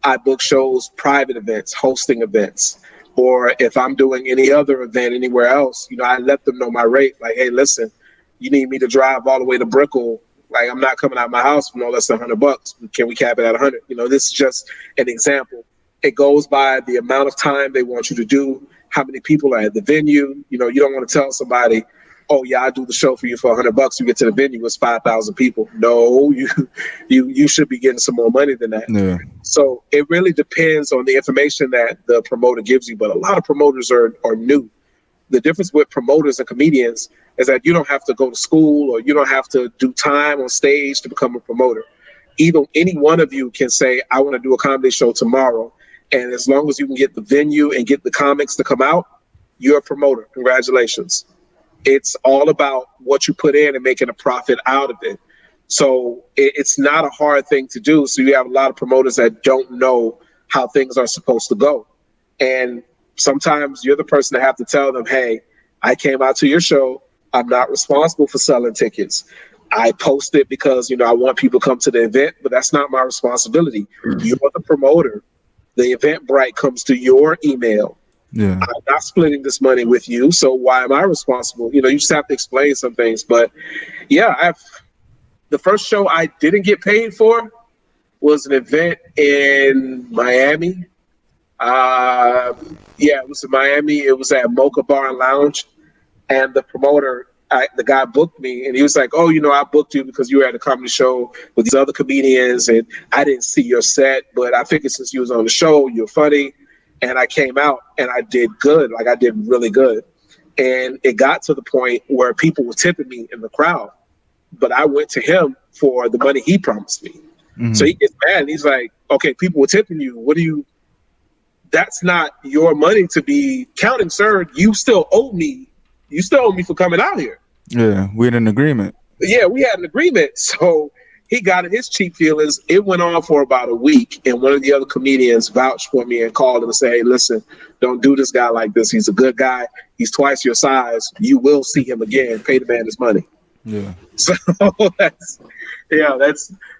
I book shows, private events, hosting events. Or if I'm doing any other event anywhere else, I let them know my rate. Like, hey, listen, you need me to drive all the way to Brickell. Like, I'm not coming out of my house for no less than $100. Can we cap it at 100? This is just an example. It goes by the amount of time they want you to do, how many people are at the venue. You don't want to tell somebody, oh yeah, I do the show for you for $100. You get to the venue, it's 5,000 people. No, you should be getting some more money than that. Yeah. So it really depends on the information that the promoter gives you. But a lot of promoters are new. The difference with promoters and comedians is that you don't have to go to school or you don't have to do time on stage to become a promoter. Any one of you can say, I want to do a comedy show tomorrow. And as long as you can get the venue and get the comics to come out, you're a promoter. Congratulations. It's all about what you put in and making a profit out of it. So it's not a hard thing to do. So you have a lot of promoters that don't know how things are supposed to go. And sometimes you're the person that have to tell them, hey, I came out to your show. I'm not responsible for selling tickets. I post it because, I want people to come to the event, but that's not my responsibility. You're the promoter. The Eventbrite comes to your email. Yeah. I'm not splitting this money with you, so why am I responsible? You just have to explain some things. But yeah, the first show I didn't get paid for was an event in Miami. It was in Miami. It was at Mocha Bar and Lounge, and the promoter, the guy booked me, and he was like, "Oh, I booked you because you were at a comedy show with these other comedians, and I didn't see your set, but I figured since you was on the show, you're funny." And I came out and I did good. Like, I did really good. And it got to the point where people were tipping me in the crowd. But I went to him for the money he promised me. Mm-hmm. So he gets mad and he's like, okay, people were tipping you. That's not your money to be counting, sir. You still owe me. You still owe me for coming out here. Yeah, we had an agreement. Yeah, we had an agreement. So he got in his cheap feelings. It went on for about a week, and one of the other comedians vouched for me and called him and said, hey, listen, don't do this guy like this. He's a good guy. He's twice your size. You will see him again. Pay the man his money. Yeah. So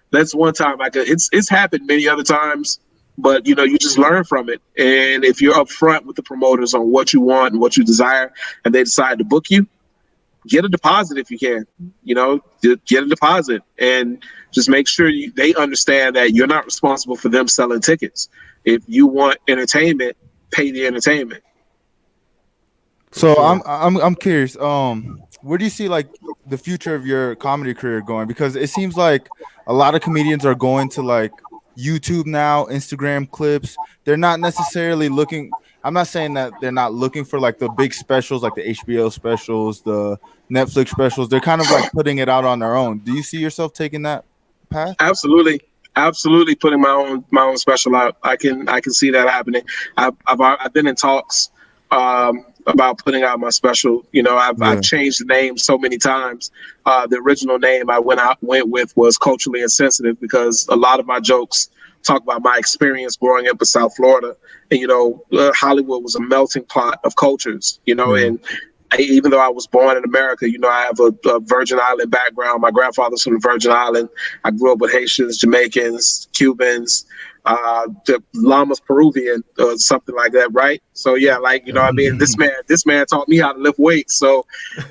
that's one time it's happened many other times, but you just learn from it. And if you're upfront with the promoters on what you want and what you desire, and they decide to book you, get a deposit if you can. Get a deposit and just make sure they understand that you're not responsible for them selling tickets. If you want entertainment, pay the entertainment. So I'm curious. where do you see like the future of your comedy career going? Because it seems like a lot of comedians are going to like YouTube now, Instagram clips. They're not necessarily looking. I'm not saying that they're not looking for like the big specials, like the HBO specials, the Netflix specials. They're kind of like putting it out on their own. Do you see yourself taking that path? Absolutely putting my own special out. I can see that happening. I've been in talks about putting out my special. You know, I've changed the name so many times. The original name I went with was Culturally Insensitive, because a lot of my jokes talk about my experience growing up in South Florida. And, you know, Hollywood was a melting pot of cultures, you know, and even though I was born in America, you know, I have a Virgin Island background. My grandfather's from the Virgin Island. I grew up with Haitians, Jamaicans, Cubans, the Llama's Peruvian, or something like that, right? So yeah, like, you know what I mean? This man taught me how to lift weights. So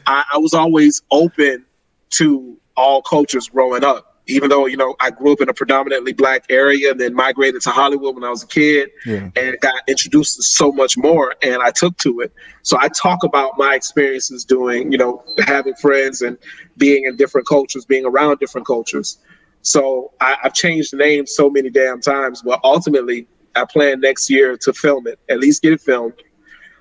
I was always open to all cultures growing up. Even though, you know, I grew up in a predominantly Black area, then migrated to Hollywood when I was a kid, and got introduced to so much more, and I took to it. So I talk about my experiences doing, you know, having friends and being in different cultures, being around different cultures. So I've changed the name so many damn times, but ultimately I plan next year to film it, at least get it filmed.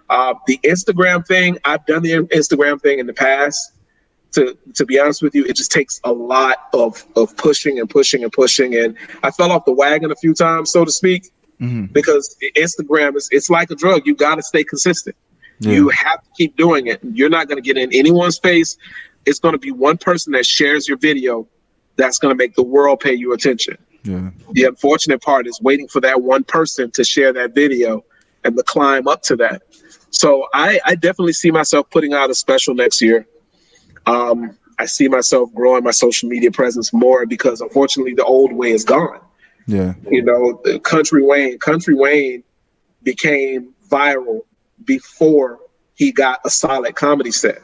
The Instagram thing, I've done the Instagram thing in the past. To be honest with you, it just takes a lot of pushing and pushing and pushing. And I fell off the wagon a few times, so to speak, because the Instagram it's like a drug. You got to stay consistent. You have to keep doing it. You're not going to get in anyone's face. It's going to be one person that shares your video that's going to make the world pay you attention. The unfortunate part is waiting for that one person to share that video and the climb up to that. So I definitely see myself putting out a special next year. I see myself growing my social media presence more, because unfortunately the old way is gone. You know, Country Wayne became viral before he got a solid comedy set.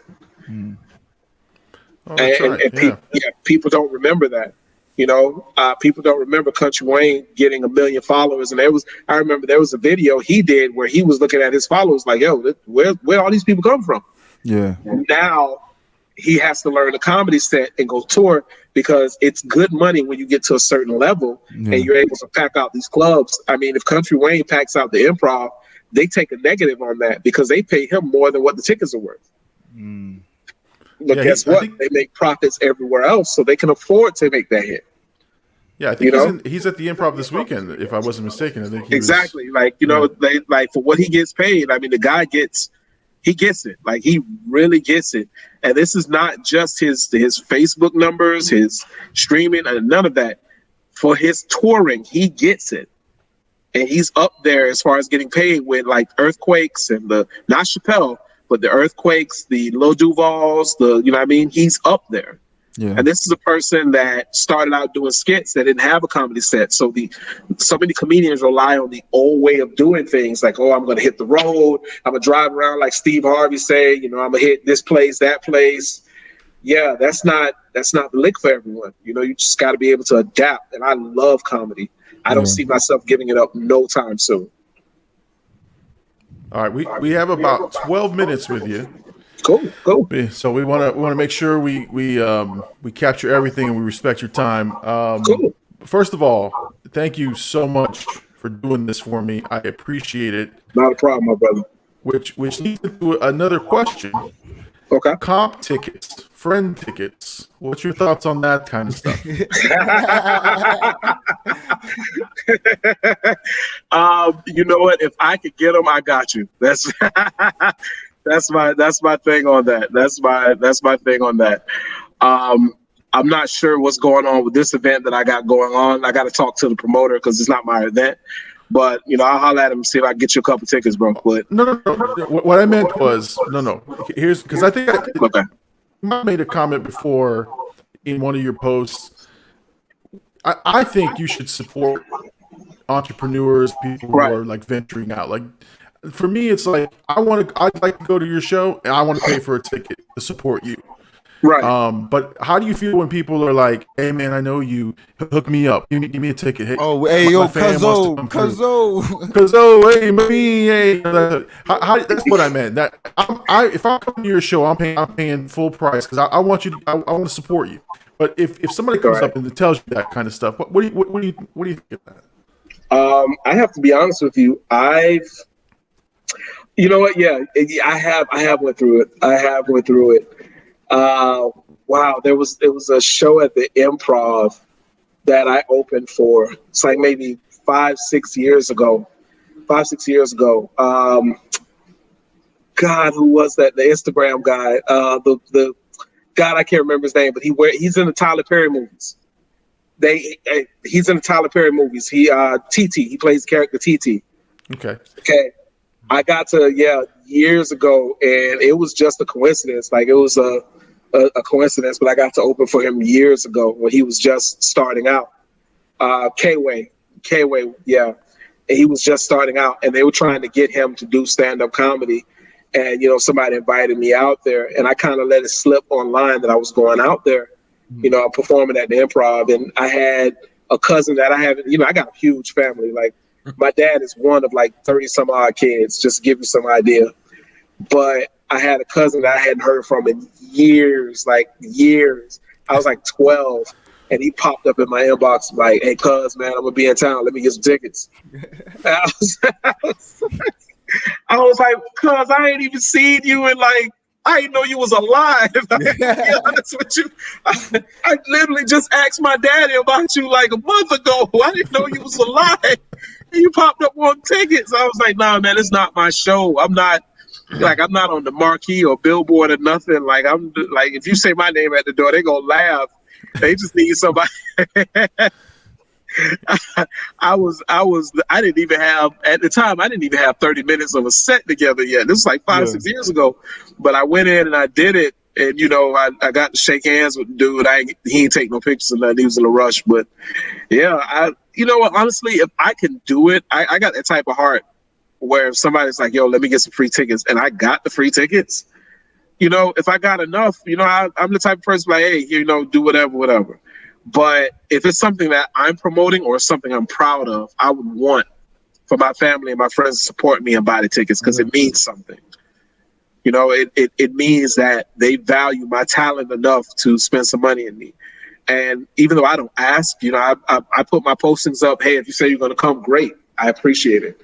People don't remember that. You know, people don't remember Country Wayne getting 1 million followers. And I remember there was a video he did where he was looking at his followers like, yo, where all these people come from? Now he has to learn a comedy set and go tour, because it's good money when you get to a certain level and you're able to pack out these clubs. I mean, if Country Wayne packs out the Improv, they take a negative on that because they pay him more than what the tickets are worth. But guess what? They make profits everywhere else, so they can afford to make that hit. Yeah, I think he's at the Improv this weekend, if I wasn't mistaken. I think exactly. Like, you know, they like for what he gets paid. I mean, the guy gets it. Like, he really gets it. And this is not just his Facebook numbers, his streaming, and none of that. For his touring, he gets it. And he's up there as far as getting paid with like Earthquakes and not Chappelle, but the Earthquakes, the Lil Duvals, you know what I mean? He's up there. And this is a person that started out doing skits that didn't have a comedy set. So many comedians rely on the old way of doing things, like, oh, I'm going to hit the road. I'm going to drive around like Steve Harvey say, you know, I'm going to hit this place, that place. Yeah, that's not the lick for everyone. You know, you just got to be able to adapt. And I love comedy. I don't see myself giving it up no time soon. All right, we have about 12 minutes with you. Cool. So we want to make sure we capture everything and we respect your time. Cool. First of all, thank you so much for doing this for me. I appreciate it. Not a problem, my brother. Which leads to another question. Okay. Comp tickets, friend tickets. What's your thoughts on that kind of stuff? You know what? If I could get them, I got you. That's my thing on that. That's my thing on that. I'm not sure what's going on with this event that I got going on. I got to talk to the promoter because it's not my event. But, you know, I'll holler at him and see if I can get you a couple tickets, bro. But no. What I meant was no. Here's because I think I made a comment before in one of your posts. I think you should support entrepreneurs, people who are like venturing out. Like, for me, it's like I'd like to go to your show and I want to pay for a ticket to support you. Right. But how do you feel when people are like, "Hey, man, I know you. Hook me up. Give me a ticket." Hey, Hey, yo, Cuzzo, hey, me, hey. That's what I meant. That if I come to your show, I'm paying full price because I want you. I want to support you. But if somebody comes up and tells you that kind of stuff, what do you think of that? I have to be honest with you. You know what? Yeah, I have went through it. Wow, there was a show at the Improv that I opened for. It's like maybe 5-6 years ago. God, who was that? The Instagram guy. The God, I can't remember his name, but he's in the Tyler Perry movies. He's in the Tyler Perry movies. TT. He plays the character TT. Okay. I got to years ago, and it was just a coincidence. Like it was a coincidence, but I got to open for him years ago when he was just starting out. K-Way, yeah, and he was just starting out, and they were trying to get him to do stand-up comedy, and somebody invited me out there, and I kind of let it slip online that I was going out there, performing at the Improv, and I had a cousin that I haven't, I got a huge family, like. My dad is one of like 30 some odd kids, just to give you some idea. But I had a cousin that I hadn't heard from in years. I was like 12, and he popped up in my inbox like, "Hey, cuz, man, I'm gonna be in town. Let me get some tickets." I was like, "Cuz, I ain't even seen you in like." I didn't know you was alive. To be honest with you, I literally just asked my daddy about you like a month ago. I didn't know you was alive. And you popped up on tickets. I was like, "Nah, man, it's not my show. I'm not on the marquee or billboard or nothing. Like I'm like, if you say my name at the door, they gonna laugh. They just need somebody." I didn't even have, at the time, 30 minutes of a set together yet. This was like 5 or 6 years ago. But I went in and I did it. And, I got to shake hands with the dude. He ain't take no pictures or nothing. He was in a rush. But yeah, honestly, if I can do it, I got that type of heart where if somebody's like, "Yo, let me get some free tickets," and I got the free tickets, if I got enough, I'm the type of person like, "Hey, do whatever. But if it's something that I'm promoting or something I'm proud of, I would want for my family and my friends to support me and buy the tickets because it means something. It means that they value my talent enough to spend some money in me. And even though I don't ask, I put my postings up. Hey, if you say you're going to come, great. I appreciate it.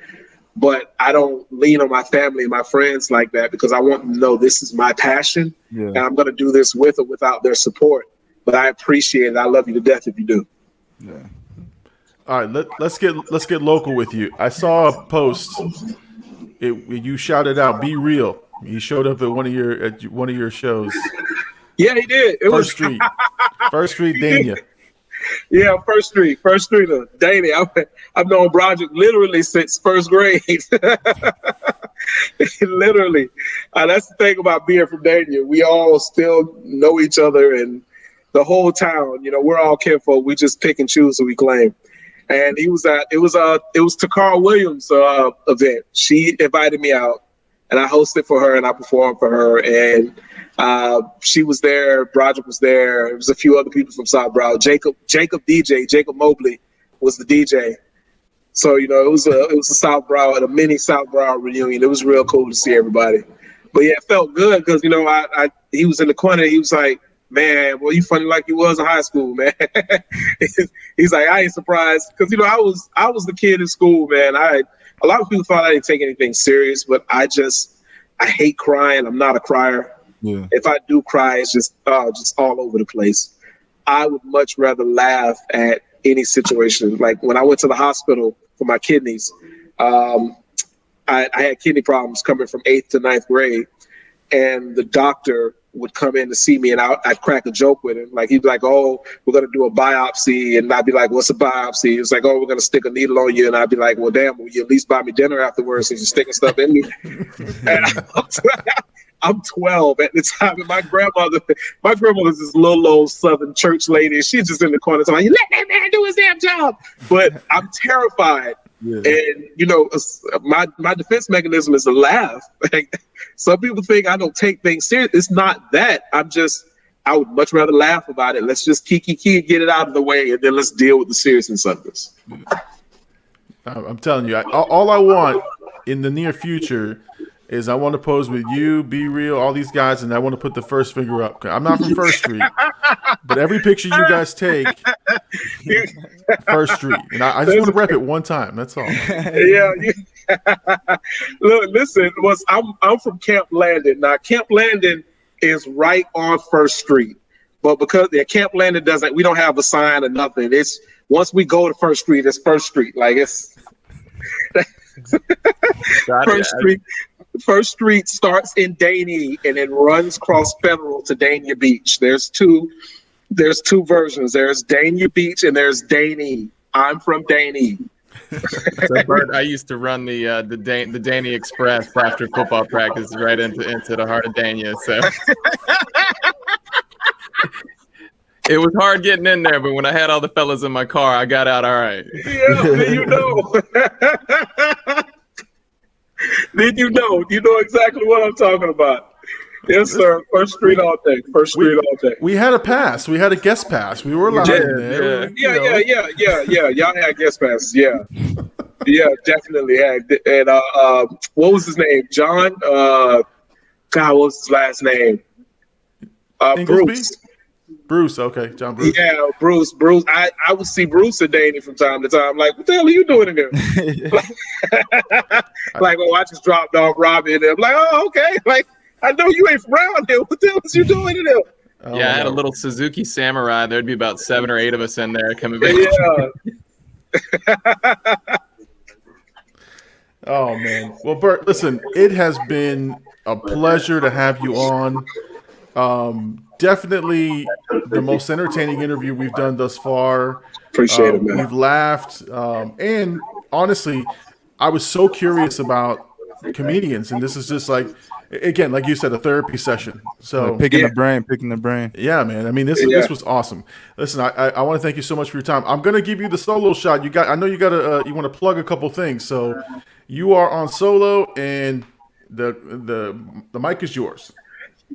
But I don't lean on my family and my friends like that because I want them to know this is my passion and I'm going to do this with or without their support. But I appreciate it. I love you to death if you do. Yeah. All right, let's get local with you. I saw a post. You shouted out, "Be real." He showed up at one of your shows. Yeah, he did. First Street, Dania. Yeah, First Street, Dania. I've known Broderick literally since first grade. Literally, that's the thing about being from Dania. We all still know each other and. The whole town, we're all kinfolk. We just pick and choose who we claim. And it was Takara Williams' event. She invited me out, and I hosted for her and I performed for her. And she was there. Broderick was there. There was a few other people from South Broward. Jacob Mobley was the DJ. So it was a South Broward, a mini South Broward reunion. It was real cool to see everybody. But yeah, it felt good because he was in the corner. He was like, "Man, well, you funny like you was in high school, man." He's like, "I ain't surprised." Because, I was the kid in school, man. A lot of people thought I didn't take anything serious, but I hate crying. I'm not a crier. Yeah. If I do cry, it's just all over the place. I would much rather laugh at any situation. Like when I went to the hospital for my kidneys, I had kidney problems coming from 8th to 9th grade. And the doctor would come in to see me and I'd crack a joke with him. Like he'd be like, "Oh, we're going to do a biopsy." And I'd be like, "What's a biopsy?" He was like, "Oh, we're going to stick a needle on you." And I'd be like, "Well, damn, will you at least buy me dinner afterwards since you're sticking stuff in me?" And I'm 12 at the time. And my grandmother's this little old Southern church lady. She's just in the corner telling me, "Let that man do his damn job." But I'm terrified. Yeah. And my defense mechanism is to laugh. Like, some people think I don't take things serious. It's not that. I would much rather laugh about it. Let's just kiki get it out of the way, and then let's deal with the seriousness of this. I'm telling you, all I want in the near future is I want to pose with you, Be Real, all these guys, and I want to put the first finger up. I'm not from First Street, but every picture you guys take, First Street, and I just want to rep it one time. That's all. Yeah. Look, listen, I'm from Camp Landon. Now, Camp Landon is right on First Street, but because Camp Landon we don't have a sign or nothing. It's once we go to First Street, it's First Street. Like it's First Street starts in Daney and it runs across Federal to Dania Beach. There's two versions. There's Dania Beach and there's Daney. I'm from Daney. So Bert, I used to run the Danny Express after football practice right into the heart of Dania. So it was hard getting in there, but when I had all the fellas in my car, I got out all right. Yeah, you know exactly what I'm talking about. Yes, sir. First Street all day. First Street all day. We had a pass. We had a guest pass. We were allowed in there. Yeah. Y'all had guest passes. Yeah. Yeah, definitely had. And what was his name? John. God, what was his last name? Bruce. Bruce. Okay, John Bruce. Yeah, Bruce. I would see Bruce and Danny from time to time. Like, what the hell are you doing in there? Like, oh, I just dropped off Robbie in there. I'm like, oh, okay. Like, I know you ain't from around here. What the hell is you doing in there? Oh, yeah, I had a little Suzuki Samurai. There'd be about 7 or 8 of us in there coming back. Yeah. Oh, man. Well, Bert, listen, it has been a pleasure to have you on. Definitely the most entertaining interview we've done thus far. Appreciate it, man. We've laughed. And honestly, I was so curious about comedians. And this is just like, again, like you said, a therapy session. So picking the brain. Yeah, man. I mean, this was awesome. Listen, I want to thank you so much for your time. I'm going to give you the solo shot. I know you want to plug a couple things. So you are on solo, and the mic is yours.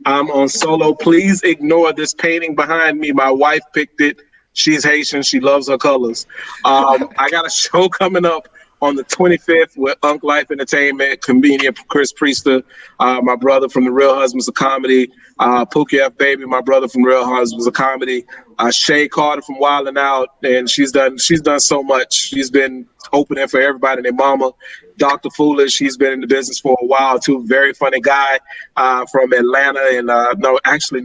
I'm on solo. Please ignore this painting behind me. My wife picked it. She's Haitian. She loves her colors. I got a show coming up on the 25th with Unk Life Entertainment, comedian Chris Priester, my brother from The Real Husbands of Comedy, Pookie F. Baby, my brother from Real Husbands of Comedy, Shay Carter from Wild 'N Out, and she's done so much. She's been opening for everybody and their mama. Dr. Foolish, he's been in the business for a while too. Very funny guy from Atlanta, and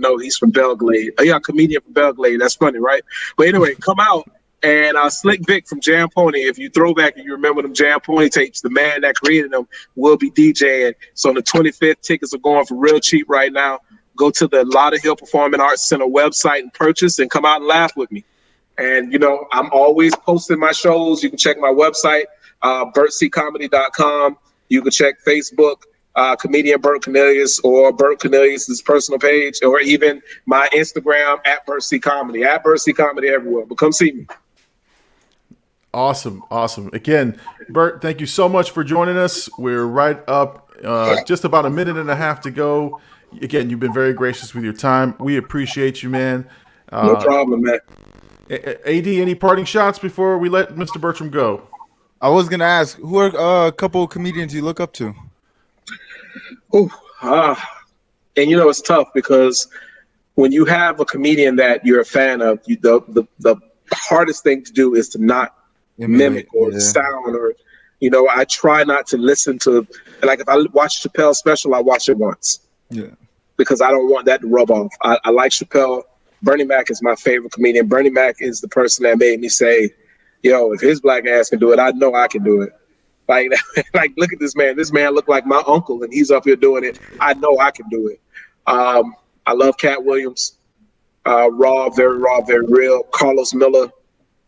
no, he's from Belgrade. Yeah, comedian from Belgrade. That's funny, right? But anyway, come out. And Slick Vic from Jam Pony, if you throw back and you remember them Jam Pony tapes, the man that created them will be DJing. So on the 25th, tickets are going for real cheap right now. Go to the Lauderhill Performing Arts Center website and purchase and come out and laugh with me. And, I'm always posting my shows. You can check my website, BertCComedy.com. You can check Facebook, comedian Bert Cornelius, or Bert Cornelius' personal page, or even my Instagram at BertCComedy, at BertCComedy everywhere. But come see me. Awesome. Again, Bert, thank you so much for joining us. We're right up, just about a minute and a half to go. Again, you've been very gracious with your time. We appreciate you, man. No problem, man. AD, any parting shots before we let Mr. Bertram go? I was going to ask, who are a couple of comedians you look up to? And it's tough because when you have a comedian that you're a fan of, the hardest thing to do is to not mimic or sound, or I try not to listen to, like, if I watch Chappelle's special, I watch it once, because I don't want that to rub off. I like Chappelle. Bernie Mac is my favorite comedian. Bernie Mac is the person that made me say, if his black ass can do it, I know I can do it. Like look at this man. This man looked like my uncle, and he's up here doing it. I know I can do it. I love Cat Williams. Raw, very real. Carlos Miller,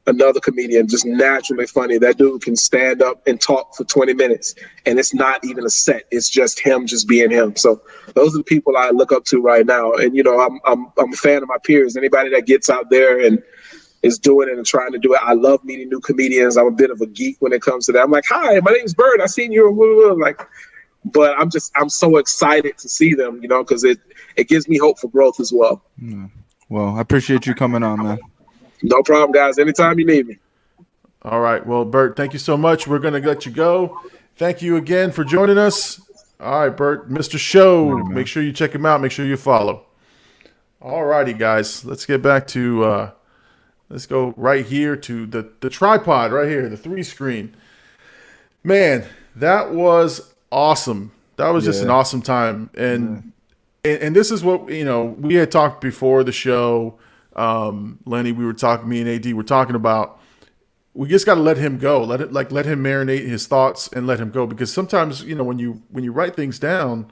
another comedian, just naturally funny. That dude can stand up and talk for 20 minutes, and it's not even a set. It's just him just being him. So those are the people I look up to right now. And, I'm a fan of my peers. Anybody that gets out there and is doing it and trying to do it. I love meeting new comedians. I'm a bit of a geek when it comes to that. I'm like, hi, my name's Bert. I seen you. Like, but I'm so excited to see them, because it gives me hope for growth as well. Well, I appreciate you coming on, man. No problem, guys. Anytime you need me. All right. Well, Bert, thank you so much. We're going to let you go. Thank you again for joining us. All right, Bert, Mr. Show. Make sure you check him out. Make sure you follow. All righty, guys. Let's get back to let's go right here to the tripod right here, the 3-screen. Man, that was awesome. That was just an awesome time. And this is what, we had talked before the show. Lenny, me and AD were talking about, we just got to let him go. Let him marinate his thoughts and let him go. Because sometimes, when you write things down,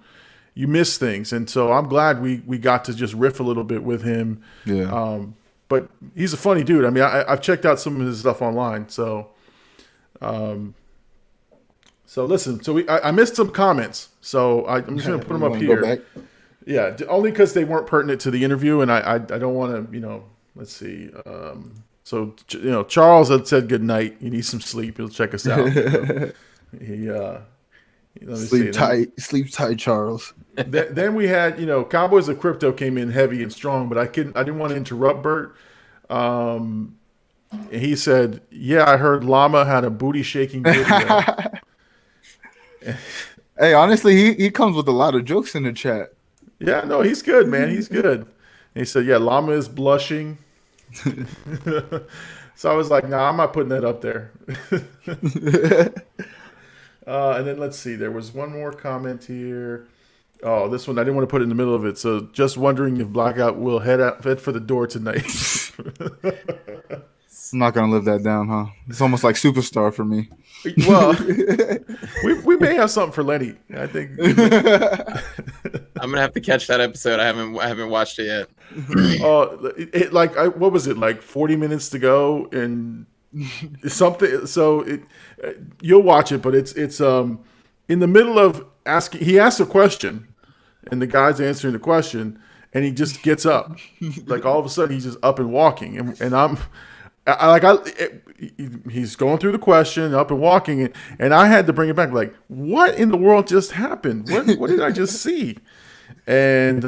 you miss things. And so I'm glad we got to just riff a little bit with him. Yeah. But he's a funny dude. I mean, I've checked out some of his stuff online. So, listen. So I missed some comments. So I'm just going to put them up here. Yeah, only because they weren't pertinent to the interview, and I don't want to, let's see. So, Charles had said good night. He needs some sleep. He'll check us out. Sleep tight, Charles. Then we had, Cowboys of Crypto came in heavy and strong, but I didn't want to interrupt Bert. He said, "Yeah, I heard Llama had a booty shaking video." Hey, honestly, he comes with a lot of jokes in the chat. Yeah, no, he's good, man. He's good. And he said, "Yeah, Llama is blushing." So I was like, "Nah, I'm not putting that up there." And then let's see. There was one more comment here. Oh, this one I didn't want to put it in the middle of it. So just wondering if Blackout will head for the door tonight. I'm not gonna live that down, huh? It's almost like Superstar for me. Well, we may have something for Lenny. I think I'm gonna have to catch that episode. I haven't watched it yet. What was it, like 40 minutes to go and something? So you'll watch it, but it's in the middle of asking. He asks a question, and the guy's answering the question, and he just gets up. Like all of a sudden, he's just up and walking, and he's going through the question, up and walking, and I had to bring it back. Like, what in the world just happened? What did I just see? And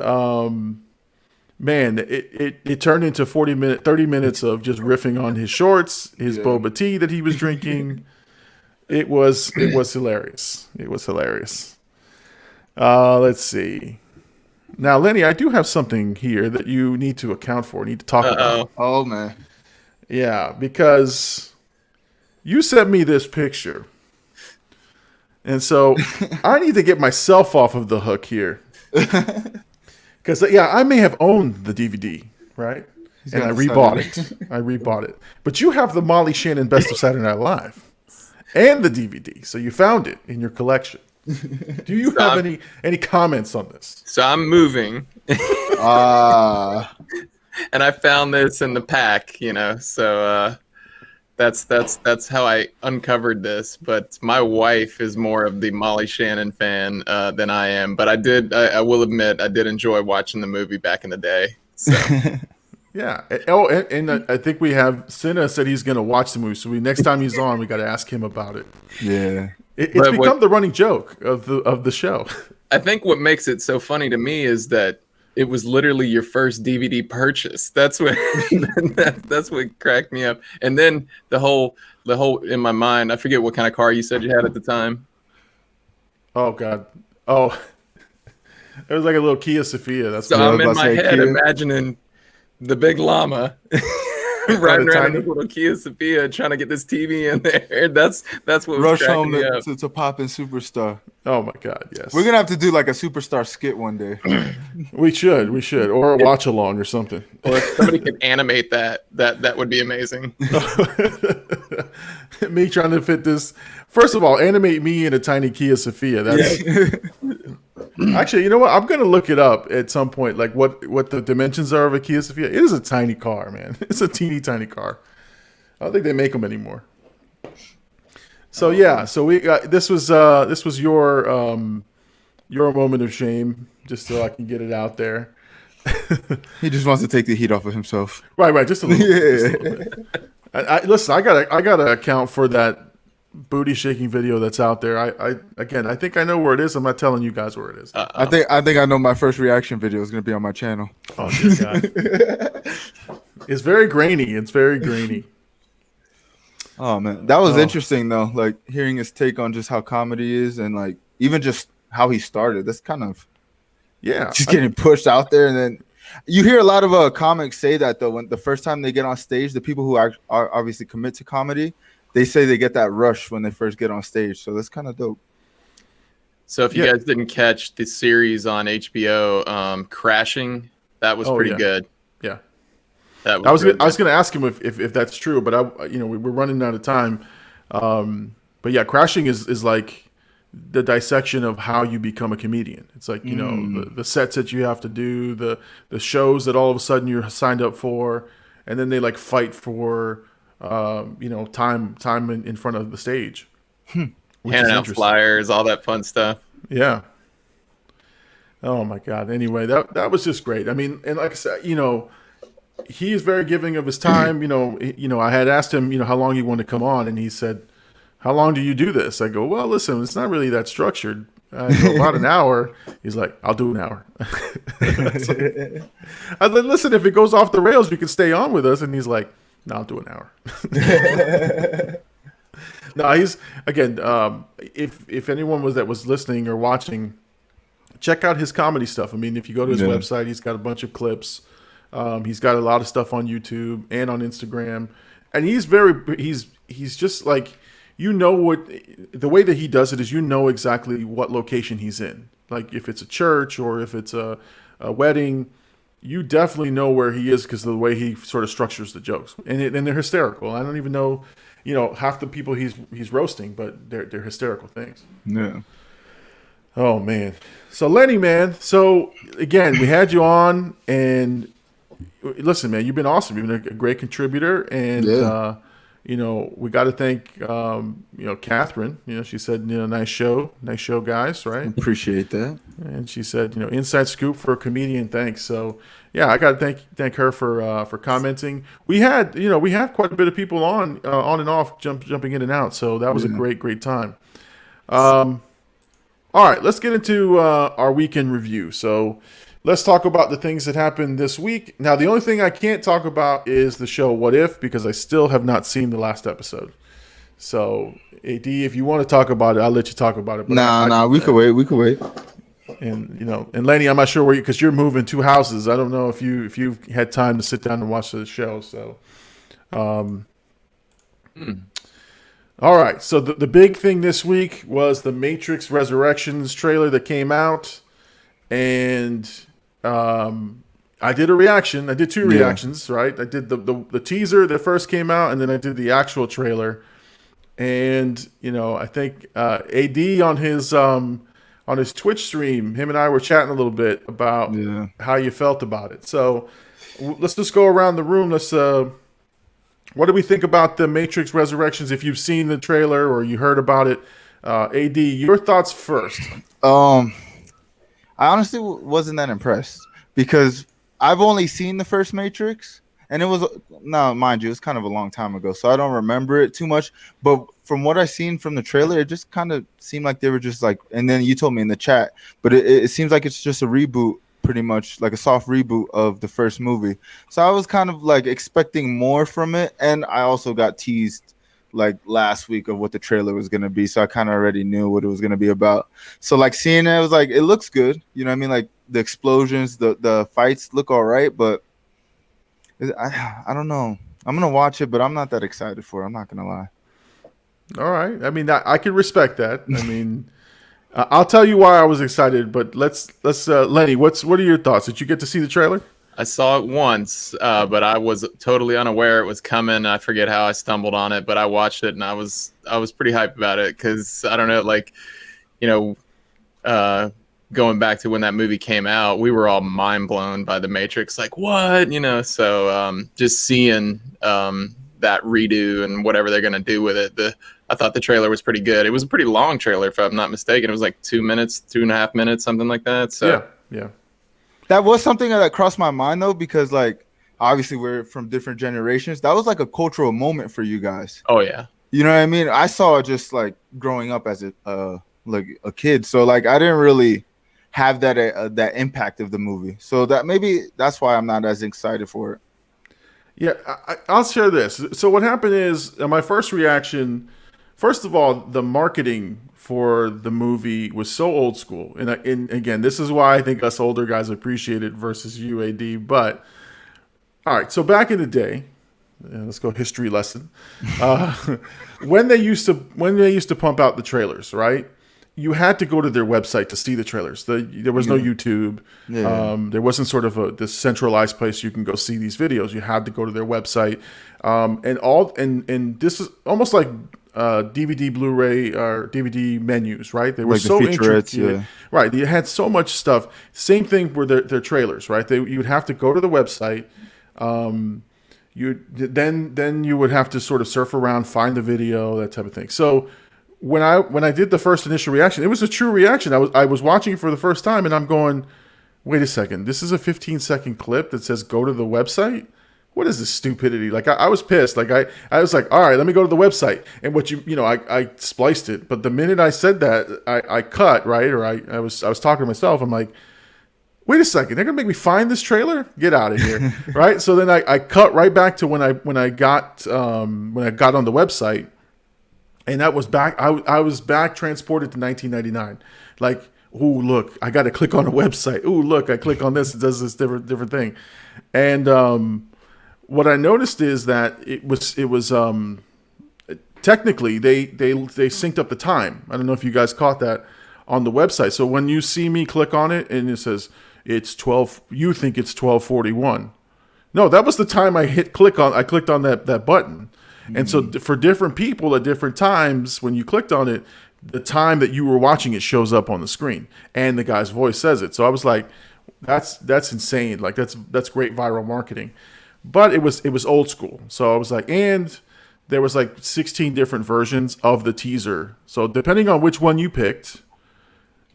man, it turned into 30 minutes of just riffing on his shorts, his boba tea that he was drinking. It was hilarious. It was hilarious. Let's see. Now, Lenny, I do have something here that you need to account for. Need to talk about. Oh man. Yeah, because you sent me this picture. And so I need to get myself off of the hook here. Because, I may have owned the DVD, right? And I rebought it. But you have the Molly Shannon Best of Saturday Night Live and the DVD. So you found it in your collection. Do you have any comments on this? So I'm moving. And I found this in the pack, so that's how I uncovered this. But my wife is more of the Molly Shannon fan than I am. But I will admit, I did enjoy watching the movie back in the day. So. Yeah. Oh, and I think we have Senna said he's going to watch the movie. So next time he's on, we got to ask him about it. Yeah. It's become the running joke of the show. I think what makes it so funny to me is that it was literally your first DVD purchase. That's what that's what cracked me up. And then the whole in my mind, I forget what kind of car you said you had at the time. Oh God. Oh, it was like a little Kia Sophia. That's so I'm in my head imagining the big llama riding around in this little Kia Sophia trying to get this TV in there. That's what was Rush home me up. to pop in Superstar. Oh my God, yes. We're gonna have to do like a Superstar skit one day. We should, or a watch along or something. Or if somebody could animate that would be amazing. Me trying to fit this. First of all, animate me in a tiny Kia Sophia. That's actually, you know what? I'm gonna look it up at some point. Like what the dimensions are of a Kia Sophia. It is a tiny car, man. It's a teeny tiny car. I don't think they make them anymore. So so we got this was your moment of shame, just so I can get it out there. He just wants to take the heat off of himself. Right, just a little bit. I listen. I gotta account for that booty shaking video that's out there. I think I know where it is. I'm not telling you guys where it is. I think I know my first reaction video is going to be on my channel. Oh, dear God. It's very grainy. It's very grainy. Oh man, that was interesting though. Like hearing his take on just how comedy is, and like even just how he started. That's kind of just getting pushed out there, and then you hear a lot of comics say that though. When the first time they get on stage, the people who are obviously commit to comedy, they say they get that rush when they first get on stage. So that's kind of dope. So if you guys didn't catch the series on HBO, Crashing, that was pretty good. Yeah. That I was going to ask him if that's true, but we're running out of time. But yeah, Crashing is like the dissection of how you become a comedian. It's like, the sets that you have to do, the shows that all of a sudden you're signed up for, and then they like fight for time in front of the stage. Handing out flyers, all that fun stuff. Yeah. Oh my God. Anyway, that was just great. I mean, and like I said, he is very giving of his time. I had asked him, how long he wanted to come on, and he said, "How long do you do this?" I go, "Well, listen, it's not really that structured. I go, about an hour." He's like, "I'll do an hour." I said, "Listen, if it goes off the rails, you can stay on with us." And he's like, "No, I'll do an hour." No, he's again. If anyone was listening or watching, check out his comedy stuff. I mean, if you go to his website, he's got a bunch of clips. He's got a lot of stuff on YouTube and on Instagram, and he's just like, what the way that he does it is, exactly what location he's in. Like if it's a church or if it's a wedding, you definitely know where he is because of the way he sort of structures the jokes, and they're hysterical. I don't even know, half the people he's roasting, but they're hysterical things. Yeah. Oh man. So Lenny, man. So again, we had you on, and listen, man, you've been awesome. You've been a great contributor, and we got to thank Catherine. She said, nice show, guys, right? Appreciate that. And she said, inside scoop for a comedian. Thanks. So yeah, I got to thank her for commenting. We had quite a bit of people on and off, jumping in and out. So that was a great time. All right, let's get into our weekend review. So let's talk about the things that happened this week. Now, the only thing I can't talk about is the show What If, because I still have not seen the last episode. So, AD, if you want to talk about it, I'll let you talk about it. But we could wait. And and Lenny, I'm not sure where because you're moving 2 houses. I don't know if you've had time to sit down and watch the show. So, All right. So the big thing this week was the Matrix Resurrections trailer that came out, and I did a reaction. I did 2 reactions, right? I did the teaser that first came out, and then I did the actual trailer. And I think AD on his Twitch stream, him and I were chatting a little bit about how you felt about it. So let's just go around the room. Let's what do we think about the Matrix Resurrections? If you've seen the trailer or you heard about it, AD, your thoughts first. I honestly wasn't that impressed because I've only seen the first Matrix, and it was, now mind you, it's kind of a long time ago, so I don't remember it too much. But from what I seen from the trailer, it just kind of seemed like they were just like, and then you told me in the chat, but it seems like it's just a reboot, pretty much like a soft reboot of the first movie. So I was kind of like expecting more from it, and I also got teased like last week of what the trailer was going to be, so I kind of already knew what it was going to be about. So like seeing it, I was like, it looks good, you know what I mean? Like the explosions, the fights look all right, but I don't know. I'm going to watch it, but I'm not that excited for it. I'm not going to lie. All right. I mean, I can respect that. I mean, I'll tell you why I was excited, but let's Lenny, what are your thoughts? Did you get to see the trailer? I saw it once, but I was totally unaware it was coming. I forget how I stumbled on it, but I watched it and I was pretty hyped about it because I don't know, like, going back to when that movie came out, we were all mind blown by the Matrix. Like, what? So just seeing that redo and whatever they're gonna do with it. I thought the trailer was pretty good. It was a pretty long trailer, if I'm not mistaken. It was like 2.5 minutes, something like that. So yeah. That was something that crossed my mind though, because like obviously we're from different generations. That was like a cultural moment for you guys. Oh yeah. You know what I mean? I saw it just like growing up as like a kid, so like I didn't really have that impact of the movie. So that maybe that's why I'm not as excited for it. Yeah, I'll share this. So what happened is my first reaction. First of all, the marketing for the movie was so old school, and again, this is why I think us older guys appreciate it versus UAD. But all right, so back in the day, let's go history lesson. Uh, when they used to pump out the trailers, right? You had to go to their website to see the trailers. There was no YouTube. Yeah. There wasn't sort of this centralized place you can go see these videos. You had to go to their website, and this is almost like DVD, Blu-ray, or DVD menus, right? They were Like the so featurettes, intricate, yeah. right? You had so much stuff. Same thing with their trailers, right? You would have to go to the website. Then you would have to sort of surf around, find the video, that type of thing. So when I did the first initial reaction, it was a true reaction. I was watching it for the first time, and I'm going, wait a second, this is a 15-second clip that says go to the website. What is this stupidity? Like I was pissed. Like I was like, all right, let me go to the website. And I spliced it. But the minute I said that, I cut, right? Or I was talking to myself. I'm like, wait a second, they're gonna make me find this trailer? Get out of here, right? So then I cut right back to when I got on the website, and that was back. I was back transported to 1999. Like, ooh, look, I got to click on a website. Ooh, look, I click on this, it does this different thing, and what I noticed is that it was technically they synced up the time. I don't know if you guys caught that on the website. So when you see me click on it and it says it's 12, you think it's 12:41. No, that was the time I clicked on that button. And so for different people at different times, when you clicked on it, the time that you were watching it shows up on the screen, and the guy's voice says it. So I was like, that's insane. Like that's great viral marketing. But it was old school. So I was like, and there was like 16 different versions of the teaser. So depending on which one you picked,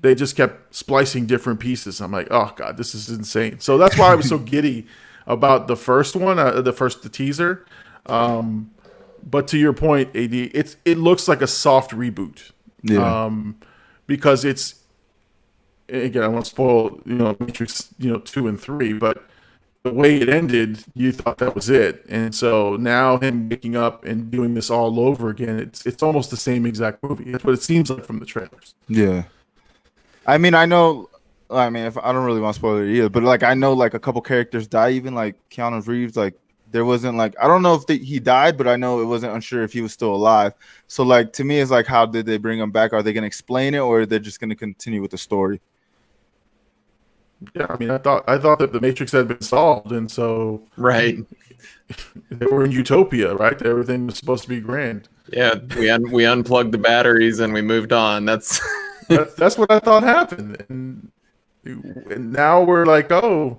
they just kept splicing different pieces. I'm like, oh God, this is insane. So that's why I was so giddy about the first one, the teaser. But to your point, AD, it looks like a soft reboot. Yeah. Because it's, again, I won't spoil, Matrix, 2 and 3, but the way it ended, you thought that was it. And so now him waking up and doing this all over again, it's almost the same exact movie. That's what it seems like from the trailers. Yeah. I mean, if I don't really want to spoil it either, but like I know like a couple characters die, even like Keanu Reeves, like there wasn't like, I don't know if he died, but I know it wasn't unsure if he was still alive. So like to me, it's like, how did they bring him back? Are they going to explain it, or they're just going to continue with the story? Yeah, I mean, I thought that the Matrix had been solved, and so Right. they were in utopia, right? Everything was supposed to be grand. Yeah, we unplugged the batteries and we moved on. That's That's what I thought happened, and now we're like, oh,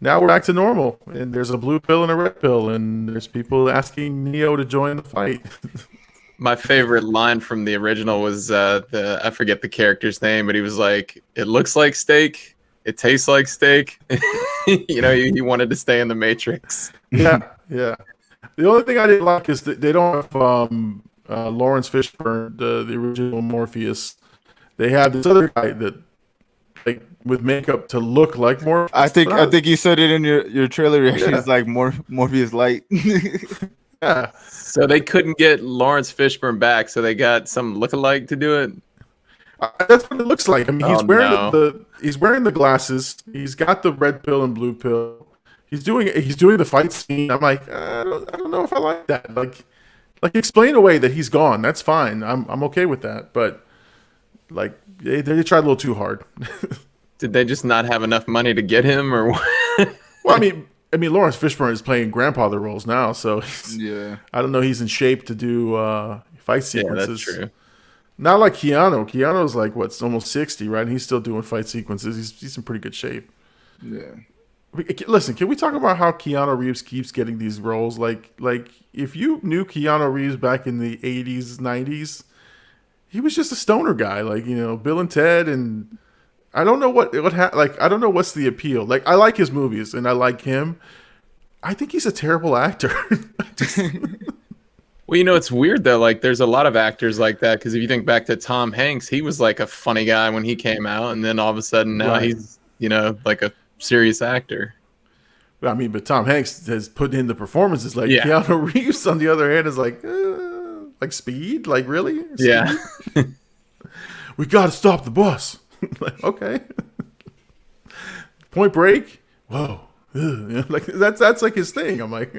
now we're back to normal, and there's a blue pill and a red pill, and there's people asking Neo to join the fight. my favorite line from the original was I forget the character's name, but he was like, "It looks like steak. It tastes like steak." He wanted to stay in the Matrix. Yeah. The only thing I didn't like is that they don't have Lawrence Fishburne, the original Morpheus. They have this other guy that, like, with makeup to look like Morpheus. I think you said it in your trailer reaction. It's like Morpheus Light. Yeah. So they couldn't get Lawrence Fishburne back, so they got some lookalike to do it. That's what it looks like. I mean, he's no. he's wearing the glasses. He's got the red pill and blue pill. He's doing the fight scene. I'm like, I don't know if I like that. Like explain away that he's gone. That's fine. I'm okay with that. But like they tried a little too hard. Did they just not have enough money to get him, or what? Well, I mean, Lawrence Fishburne is playing grandfather roles now, so Yeah. I don't know. He's in shape to do fight Yeah, sequences. that's true. Not like Keanu. Keanu's like almost 60, right? And he's still doing fight sequences. He's in pretty good shape. Yeah. Listen, can we talk about how Keanu Reeves keeps getting these roles? Like if you knew Keanu Reeves back in the 80s, 90s, he was just a stoner guy, like, Bill and Ted, and I don't know I don't know what's the appeal. Like, I like his movies and I like him. I think he's a terrible actor. Well, it's weird though. Like, there's a lot of actors like that because if you think back to Tom Hanks, he was like a funny guy when he came out, and then all of a sudden now Right. he's like a serious actor. I mean, but Tom Hanks has put in the performances. Like Yeah. Keanu Reeves, on the other hand, is like Speed. Like really? Speed? Yeah. We got to stop the bus. Like, okay. Point Break. Whoa. Like that's like his thing. I'm like,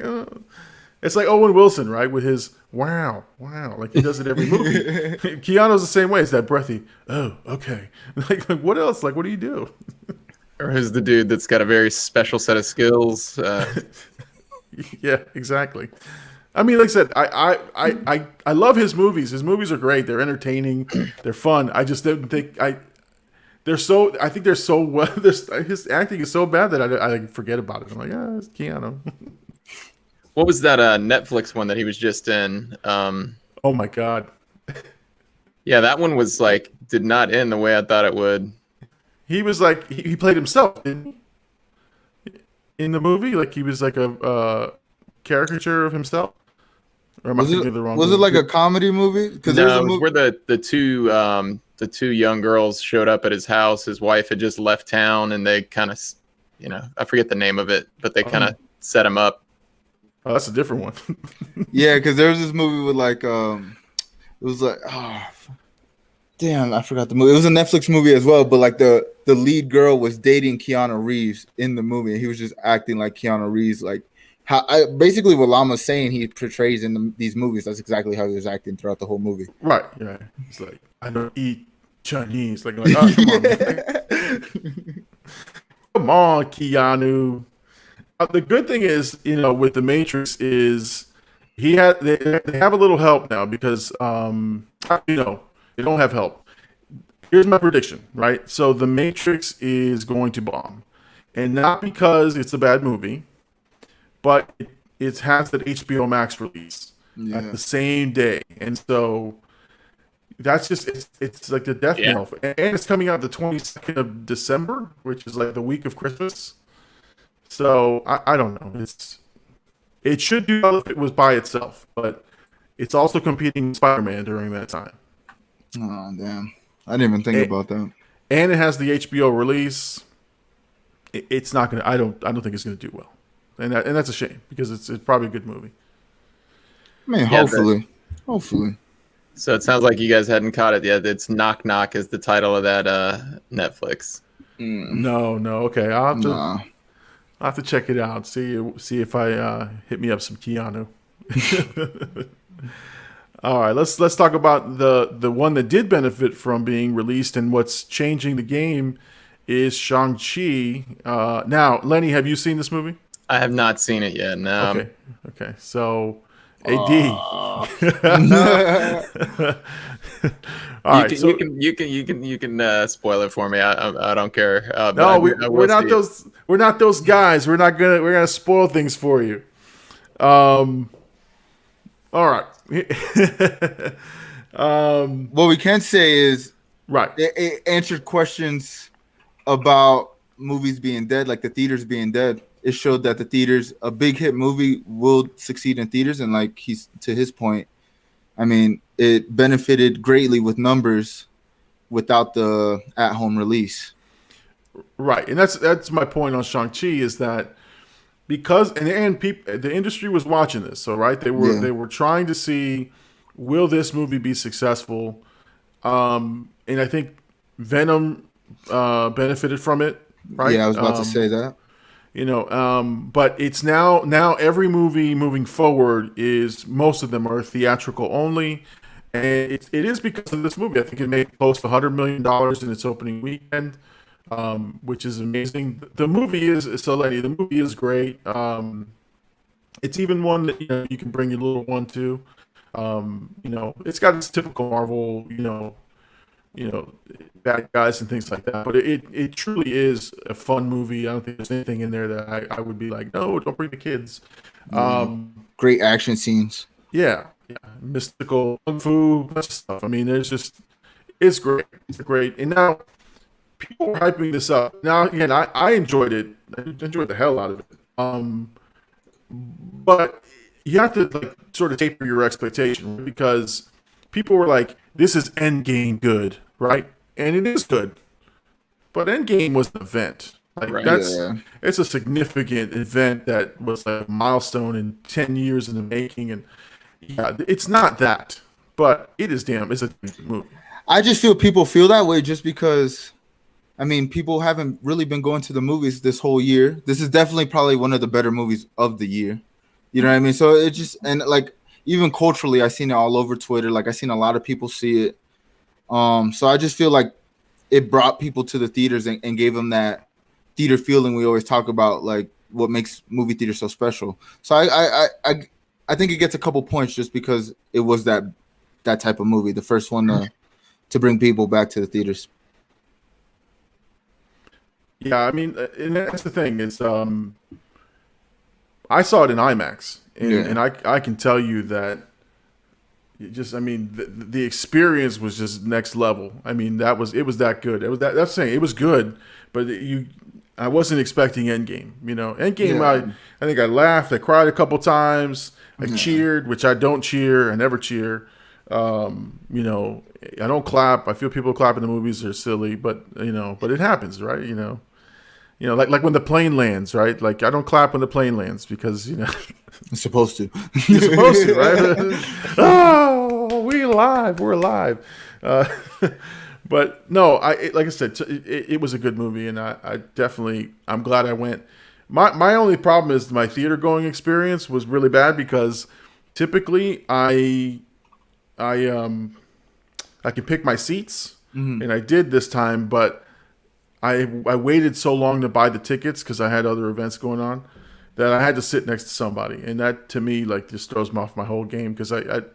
it's like Owen Wilson, right? With his wow, like he does it every movie. Keanu's the same way. It's that breathy. Oh, okay. Like what else? Like what do you do? Or who's the dude that's got a very special set of skills? Yeah, exactly. I mean, like I said, I love his movies. His movies are great. They're entertaining. They're fun. I just didn't think they're so. I think they're so well. His acting is so bad that I forget about it. I'm like, it's Keanu. What was that Netflix one that he was just in? Oh my god. Yeah, that one was like did not end the way I thought it would. He was like he played himself, didn't he? In the movie, like he was like a caricature of himself. Or am I thinking of the wrong? Was it like a comedy movie? Because No, there's a it was movie. where the two young girls showed up at his house. His wife had just left town, and they kind of, I forget the name of it, but they kind of set him up. Oh, that's a different one. Yeah, because there was this movie with like it was like damn, I forgot the movie. It was a Netflix movie as well, but like the lead girl was dating Keanu Reeves in the movie, and he was just acting like Keanu Reeves, like basically what Llama's saying he portrays in these movies. That's exactly how he was acting throughout the whole movie. Right. Yeah. It's like I don't eat Chinese. Like oh, come on, man. Come on, Keanu. The good thing is, with the Matrix is they have a little help now because they don't have help. Here's my prediction, right? So the Matrix is going to bomb, and not because it's a bad movie, but it has that HBO Max release at the same day, and so that's just it's like the death knell, and it's coming out the 22nd of December, which is like the week of Christmas. So I don't know. It should do well if it was by itself, but it's also competing with Spider-Man during that time. Oh damn! I didn't even think about that. And it has the HBO release. It's not gonna. I don't think it's gonna do well, and that's a shame because it's probably a good movie. I mean, hopefully. So it sounds like you guys hadn't caught it yet. It's Knock Knock is the title of that Netflix. No. Okay, I'll have to check it out. See if I hit me up some Keanu. All right, let's talk about the one that did benefit from being released, and what's changing the game is Shang-Chi. Now, Lenny, have you seen this movie? I have not seen it yet. No. Okay. So, AD. All right, you can spoil it for me. I don't care. No, we're not those. We're not those guys. We're gonna spoil things for you. All right. What we can say is right. It answered questions about movies being dead, like the theaters being dead. It showed that the theaters, a big hit movie will succeed in theaters, and like to his point, I mean, it benefited greatly with numbers without the at-home release. Right, and that's my point on Shang-Chi is that because and people, the industry was watching this, so right, they were trying to see, will this movie be successful? And I think Venom benefited from it, right? Yeah, I was about to say that. But it's now every movie moving forward is, most of them are theatrical only, and it is because of this movie. I think it made close to $100 million in its opening weekend, which is amazing. The movie is great. It's even one that you can bring your little one to. It's got its typical Marvel, bad guys and things like that. But it truly is a fun movie. I don't think there's anything in there that I would be like, no, don't bring the kids. Great action scenes. Yeah. Mystical kung fu, bunch of stuff. I mean, it's great. It's great. And now people are hyping this up. Now again, I enjoyed it. I enjoyed the hell out of it. But you have to like sort of taper your expectation because people were like, "This is Endgame good, right?" And it is good, but Endgame was an event. Like Right. it's a significant event that was like a milestone in 10 years in the making, and yeah, it's not that, but it's a movie. I just feel people feel that way just because, I mean, people haven't really been going to the movies this whole year. This is definitely probably one of the better movies of the year. You know what I mean? So it just, and like even culturally, I seen it all over Twitter. Like I seen a lot of people see it. So I just feel like it brought people to the theaters and gave them that theater feeling we always talk about, like what makes movie theater so special. So I think it gets a couple points just because it was that type of movie, the first one to bring people back to the theaters. Yeah, I mean, and that's the thing is, I saw it in IMAX, and I can tell you that the experience was just next level. I mean, it was that good. That's saying it was good, but I wasn't expecting Endgame. You know, Endgame. I think I laughed, I cried a couple times, I cheered, which I don't cheer, I never cheer. You know, I don't clap. I feel people clap in the movies are silly, but it happens, right? You know, like when the plane lands, right? Like I don't clap when the plane lands because you're supposed to. You're supposed to, right? Oh, we're alive. But no, like I said, it was a good movie, and I'm glad I went. My only problem is my theater going experience was really bad because typically I can pick my seats, and I did this time, but I waited so long to buy the tickets because I had other events going on that I had to sit next to somebody, and that to me like just throws me off my whole game because I'm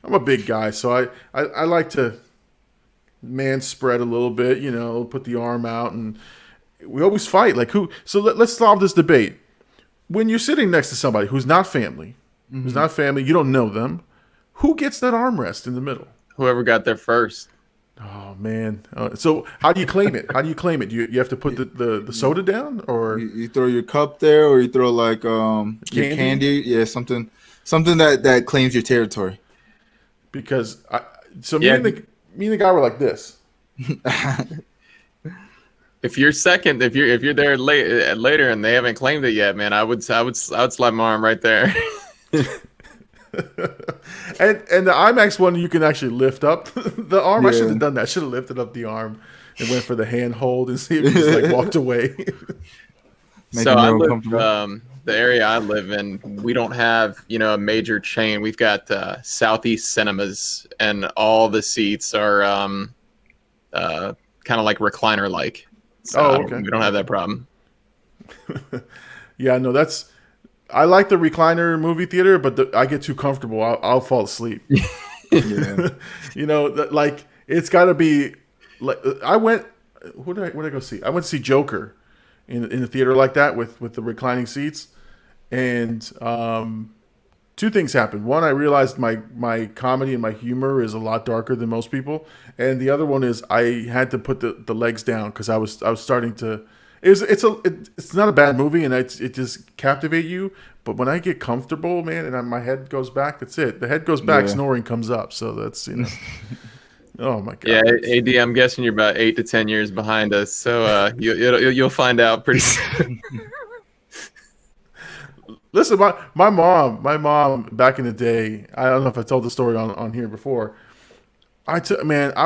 a big guy, so I like to man spread a little bit, put the arm out, and we always fight like who. So let's solve this debate. When you're sitting next to somebody who's not family, you don't know them, who gets that armrest in the middle? Whoever got there first. Oh man! So how do you claim it? Do you have to put the soda down, or you throw your cup there, or you throw like your candy? Yeah, something that claims your territory. Because me and the guy were like this. If you're second, if you're there later and they haven't claimed it yet, man, I would slap my arm right there. And the IMAX one, you can actually lift up the arm. I should have done that. I should have lifted up the arm and went for the hand hold and see if he just like walked away. So I live, the area I live in, we don't have a major chain. We've got Southeast Cinemas, and all the seats are kind of like recliner like. So okay. We don't have that problem. Yeah, no, I like the recliner movie theater, but I get too comfortable. I'll fall asleep. Like it's got to be like I went. What did I go see? I went to see Joker in the theater like that with the reclining seats, and two things happened. One, I realized my comedy and my humor is a lot darker than most people, and the other one is I had to put the legs down because I was starting to. It's not a bad movie, and it just captivate you. But when I get comfortable, man, and my head goes back, that's it. The head goes back, snoring comes up. So that's Oh my god. Yeah, AD, I'm guessing you're about 8 to 10 years behind us. So you'll find out pretty soon. Listen, my mom back in the day. I don't know if I told the story on here before. I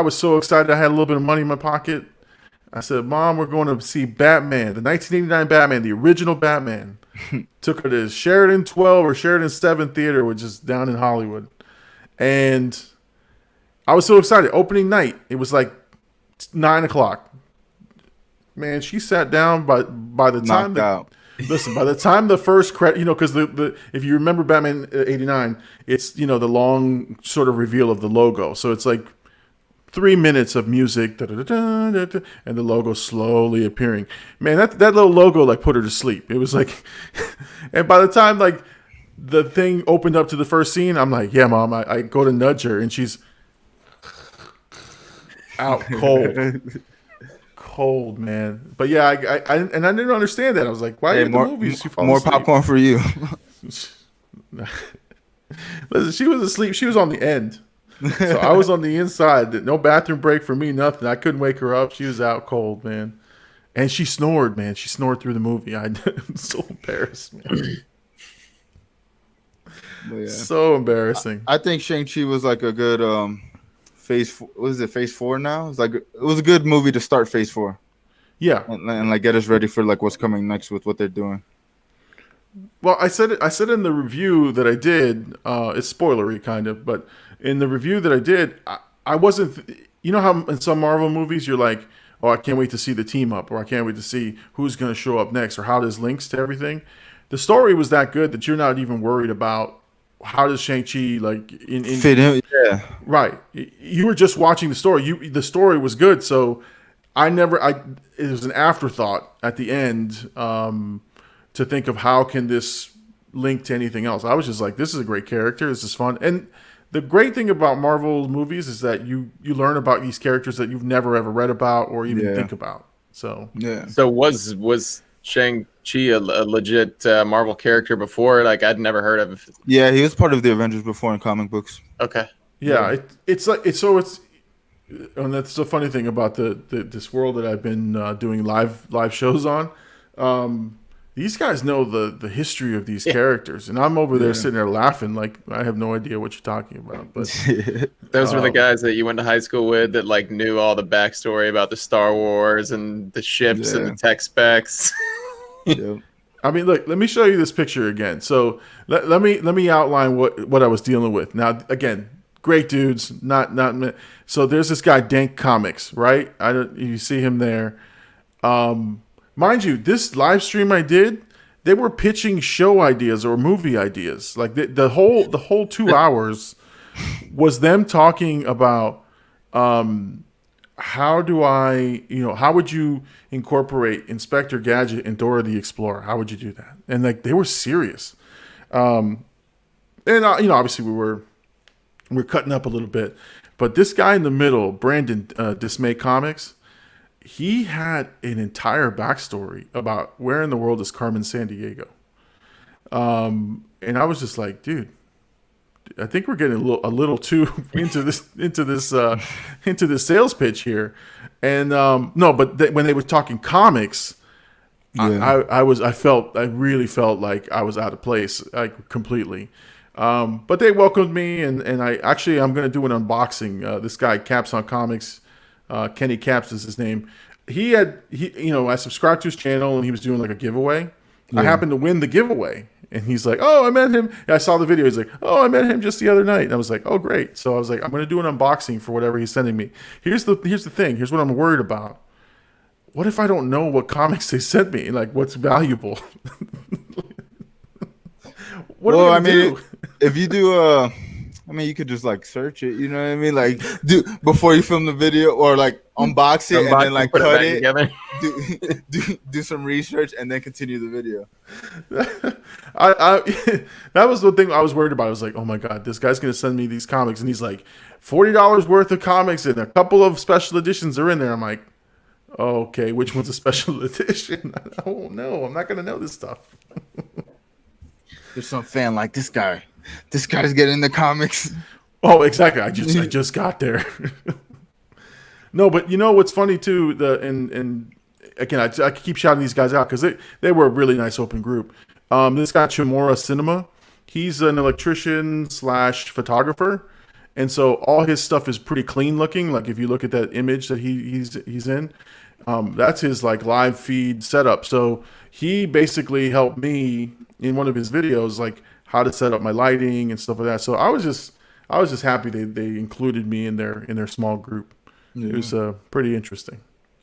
was so excited. I had a little bit of money in my pocket. I said, Mom, we're going to see Batman, the 1989 Batman, the original Batman. Took her to Sheridan 12 or Sheridan 7 Theater, which is down in Hollywood. And I was so excited. Opening night, it was like 9 o'clock. Man, she sat down by the time listen, by the time the first credit, because if you remember Batman 89, it's the long sort of reveal of the logo. So it's like 3 minutes of music, and the logo slowly appearing. Man, that little logo like put her to sleep. It was like, and by the time like the thing opened up to the first scene, I'm like, yeah, Mom. I go to nudge her, and she's out cold, man. But yeah, I didn't understand that. I was like, why are you in the movies? More popcorn for you. Listen, she was asleep. She was on the end. So I was on the inside. No bathroom break for me, nothing. I couldn't wake her up. She was out cold, man. And she snored, man. She snored through the movie. I'm so embarrassed, man. Yeah. So embarrassing. I think Shang-Chi was like a good phase. What is it? Phase 4 now. It was a good movie to start phase 4. Yeah, and like get us ready for like what's coming next with what they're doing. Well, I said in the review that I did. It's spoilery kind of, but in the review that I did, I wasn't. You know how in some Marvel movies you're like, oh, I can't wait to see the team up, or I can't wait to see who's going to show up next, or how this links to everything. The story was that good that you're not even worried about how does Shang-Chi like fit in. Yeah, right. You were just watching the story. The story was good, so it was an afterthought at the end to think of how can this link to anything else. I was just like, this is a great character. This is fun. And the great thing about Marvel movies is that you learn about these characters that you've never ever read about or even think about. So yeah. So was Shang-Chi a legit Marvel character before? Like I'd never heard of. Yeah, he was part of the Avengers before in comic books. Okay. Yeah, it's and that's the funny thing about this world that I've been doing live shows on. These guys know the history of these characters, and I'm over there sitting there laughing like I have no idea what you're talking about. But those were the guys that you went to high school with that like knew all the backstory about the Star Wars and the ships and the tech specs. Yep. I mean, look, let me show you this picture again. So let me outline what I was dealing with. Now, again, great dudes, not. So there's this guy Dank Comics, right? You see him there. Mind you, this live stream I did, they were pitching show ideas or movie ideas. Like the whole 2 hours was them talking about how would you incorporate Inspector Gadget and Dora the Explorer? How would you do that? And like they were serious. And obviously we're cutting up a little bit, but this guy in the middle, Brandon Dismay Comics, he had an entire backstory about where in the world is Carmen Sandiego. And I was just like, dude, I think we're getting a little too into this sales pitch here. And no, but when they were talking comics, I really felt like I was out of place, like completely. But they welcomed me, and I'm going to do an unboxing. This guy Caps on Comics, Kenny Caps is his name. I subscribed to his channel, and he was doing like a giveaway. Yeah. I happened to win the giveaway, and he's like, "Oh, I met him." And I saw the video. He's like, "Oh, I met him just the other night." And I was like, "Oh, great!" So I was like, "I'm going to do an unboxing for whatever he's sending me." Here's the thing. Here's what I'm worried about. What if I don't know what comics they sent me? Like, what's valuable? What well, I mean, if you do you could just like search it, you know what I mean? Like before you film the video or like unbox it and then like cut it, do some research and then continue the video. That was the thing I was worried about. I was like, oh my God, this guy's going to send me these comics. And he's like, $40 worth of comics and a couple of special editions are in there. I'm like, oh, okay, which one's a special edition? I won't know. I'm not going to know this stuff. There's some fan like this guy. This guy's getting the comics. Oh, exactly. I just got there. No, but you know what's funny too? And again, I keep shouting these guys out because they were a really nice open group. This guy Chimora Cinema, he's an electrician / photographer, and so all his stuff is pretty clean looking. Like if you look at that image that he's in, that's his like live feed setup. So he basically helped me in one of his videos, like how to set up my lighting and stuff like that. So I was just happy they included me in their small group. Yeah. It was pretty interesting.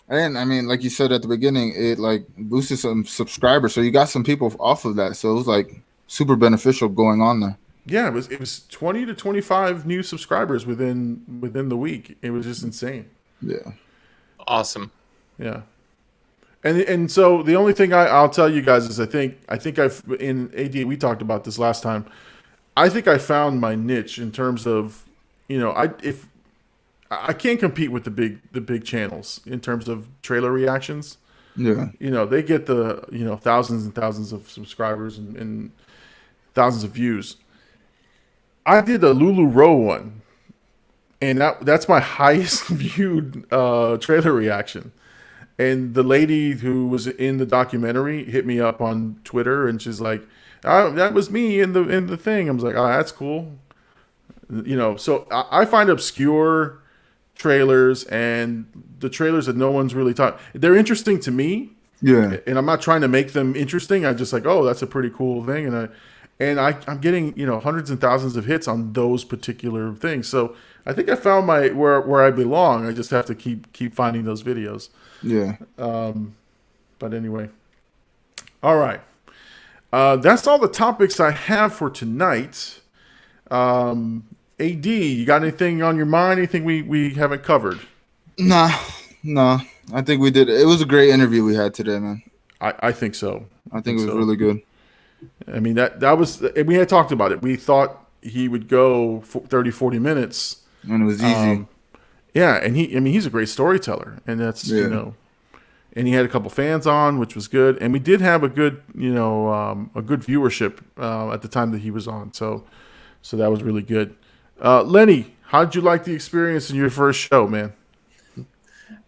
And I mean, like you said at the beginning, it like boosted some subscribers, so you got some people off of that. So it was like super beneficial going on there. Yeah, it was 20 to 25 new subscribers within the week. It was just insane. Yeah, awesome. Yeah. And so the only thing I'll tell you guys is I think I've in AD we talked about this last time. I think I found my niche in terms of, if I can't compete with the big channels in terms of trailer reactions. Yeah. They get the thousands and thousands of subscribers and thousands of views. I did the Lulu Row one, and that's my highest viewed trailer reaction. And the lady who was in the documentary hit me up on Twitter, and she's like, oh, "That was me in the thing." I was like, "Oh, that's cool." So I find obscure trailers and the trailers that no one's really talking. They're interesting to me. Yeah. And I'm not trying to make them interesting. I just like, oh, that's a pretty cool thing, and I'm getting hundreds and thousands of hits on those particular things. So I think I found where I belong. I just have to keep finding those videos. Yeah. But anyway, all right. That's all the topics I have for tonight. AD, you got anything on your mind? Anything we haven't covered? Nah. I think we did. It was a great interview we had today, man. I think so. I think it was really good. I mean, that was, we had talked about it. We thought he would go 30, 40 minutes. And it was easy. Yeah, and he's a great storyteller, and that's and he had a couple fans on, which was good, and we did have a good viewership at the time that he was on, so that was really good. Lenny, how did you like the experience in your first show, man?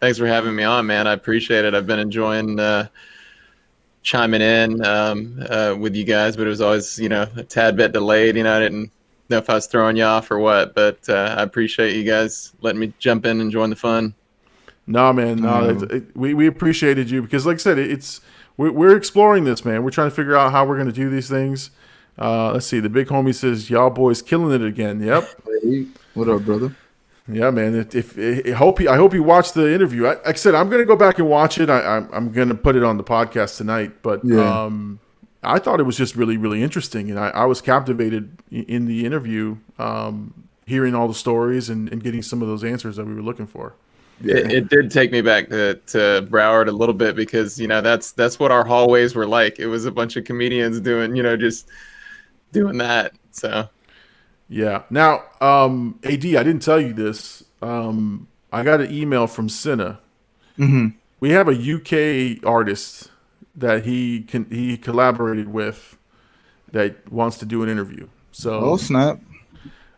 Thanks for having me on, man. I appreciate it. I've been enjoying chiming in with you guys, but it was always a tad bit delayed. I didn't know if I was throwing you off or what, but I appreciate you guys letting me jump in and join the fun. No, man, we appreciated you because, like I said, we're exploring this, man. We're trying to figure out how we're going to do these things. Let's see. The big homie says, "Y'all boys killing it again." Yep. Hey, what up, brother? Yeah, man. I hope you watched the interview. Like I said, I'm going to go back and watch it. I'm going to put it on the podcast tonight. But I thought it was just really, really interesting, and I was captivated in the interview, hearing all the stories and getting some of those answers that we were looking for. Yeah. It did take me back to Broward a little bit because that's what our hallways were like. It was a bunch of comedians doing just doing that. So yeah. Now, AD, I didn't tell you this. I got an email from Cinna. Mm-hmm. We have a UK artist that he collaborated with that wants to do an interview. So snap.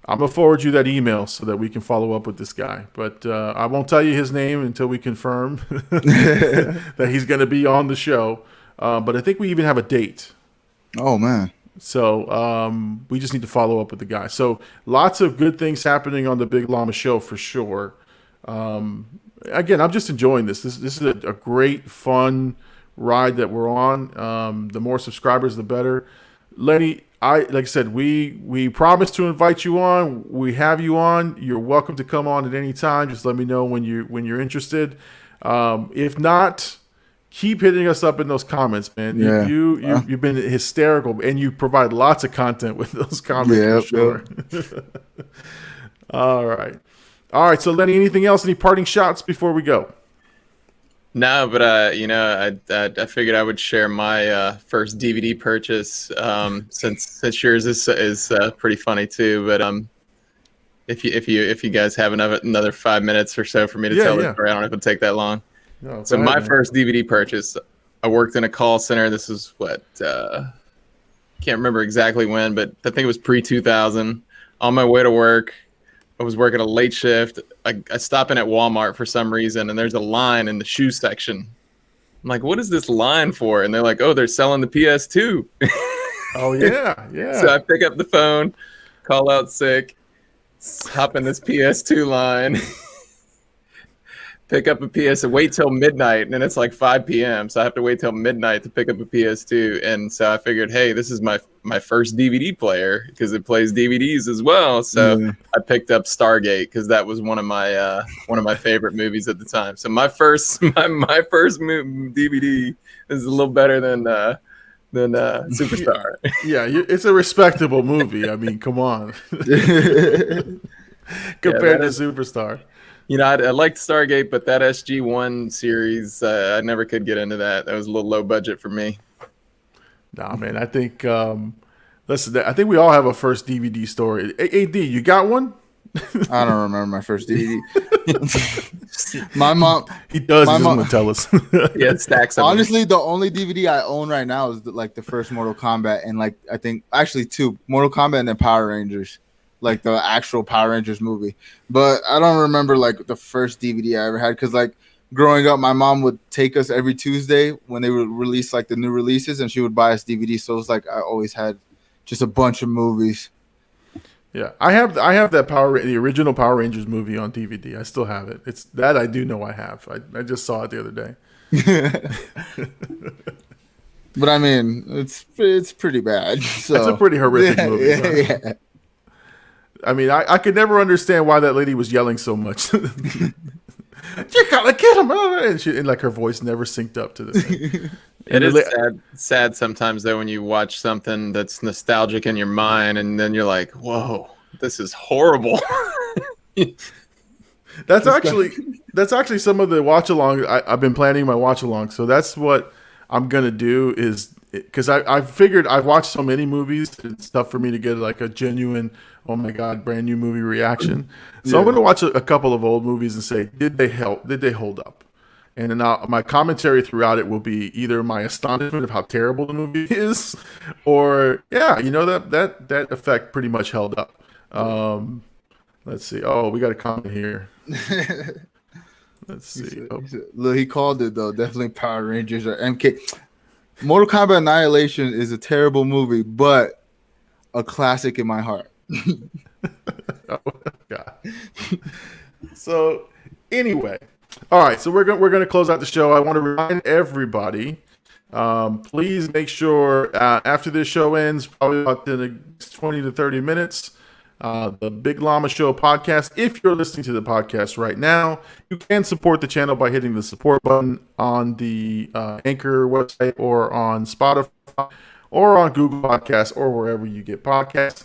I'm going to forward you that email so that we can follow up with this guy. But I won't tell you his name until we confirm that he's going to be on the show. But I think we even have a date. Oh, man. So we just need to follow up with the guy. So lots of good things happening on the Big Llama show for sure. Again, I'm just enjoying this. This is a great, fun ride that we're on. The more subscribers, the better. Lenny, like I said, we promised to invite you on. We have you on. You're welcome to come on at any time. Just let me know when you're interested. If not, keep hitting us up in those comments, man. Yeah. You've been hysterical, and you provide lots of content with those comments. For sure. All right. So Lenny, anything else? Any parting shots before we go? No, but I figured I would share my first DVD purchase since yours is pretty funny too. But if you guys have another 5 minutes or so for me to tell the story, I don't know if it'll take that long. No, so my first DVD purchase, I worked in a call center. This was can't remember exactly when, but I think it was pre-2000. On my way to work, I was working a late shift. I stop in at Walmart for some reason, and there's a line in the shoe section. I'm like, what is this line for? And they're like, oh, they're selling the PS2. Oh, yeah. So I pick up the phone, call out sick, hop in this PS2 line, pick up a PS, wait till midnight, and then it's like 5 p.m. So I have to wait till midnight to pick up a PS2. And so I figured, hey, this is my first DVD player because it plays DVDs as well. So I picked up Stargate because that was one of my favorite movies at the time. So my first DVD is a little better than Superstar. Yeah, it's a respectable movie. I mean, come on, compared to Superstar. I liked Stargate, but that SG1 series, I never could get into that. That was a little low budget for me. Nah, man, I think, listen, I think we all have a first DVD story. AD, you got one? I don't remember my first DVD. My mom. He does. He doesn't want to tell us. Yeah, it stacks up. Honestly, the only DVD I own right now is the first Mortal Kombat, and I think actually two, Mortal Kombat and then Power Rangers. like the actual Power Rangers movie. But I don't remember like the first DVD I ever had because like growing up, my mom would take us every Tuesday when they would release like the new releases, and she would buy us DVDs. So it was like I always had just a bunch of movies. Yeah, I have the original Power Rangers movie on DVD. I still have it. It's that I do know I have. I just saw it the other day. But I mean, it's pretty bad. So. It's a pretty horrific movie. Yeah. I mean, I could never understand why that lady was yelling so much. You gotta get him, and like her voice never synced up to the thing. It is sad sometimes though when you watch something that's nostalgic in your mind, and then you're like, "Whoa, this is horrible." That's actually some of the watch along. I've been planning my watch along, so that's what I'm gonna do. Is because I figured I've watched so many movies, it's tough for me to get like a genuine, oh my god, brand new movie reaction. So I'm gonna watch a couple of old movies and say, did they hold up? And then my commentary throughout it will be either my astonishment of how terrible the movie is, or that effect pretty much held up. Let's see. Oh, we got a comment here. Let's see. Look, he called it though. Definitely Power Rangers or MK. Mortal Kombat Annihilation is a terrible movie, but a classic in my heart. Oh God. So anyway. All right, so we're going to close out the show. I want to remind everybody, please make sure after this show ends, probably about the next 20 to 30 minutes, the Big Llama Show podcast. If you're listening to the podcast right now, you can support the channel by hitting the support button on the Anchor website or on Spotify or on Google Podcasts or wherever you get podcasts.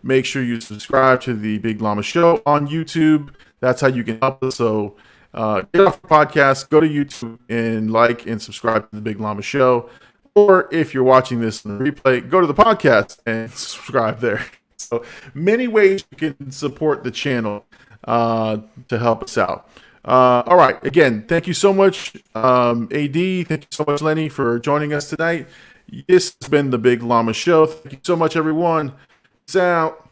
Make sure you subscribe to the Big Llama Show on YouTube. That's how you can help us. So get off the podcast, go to YouTube and like and subscribe to the Big Llama Show. Or if you're watching this in the replay, go to the podcast and subscribe there. So many ways you can support the channel to help us out. All right. Again, thank you so much, AD. Thank you so much, Lenny, for joining us tonight. This has been the Big Llama Show. Thank you so much, everyone. Peace out.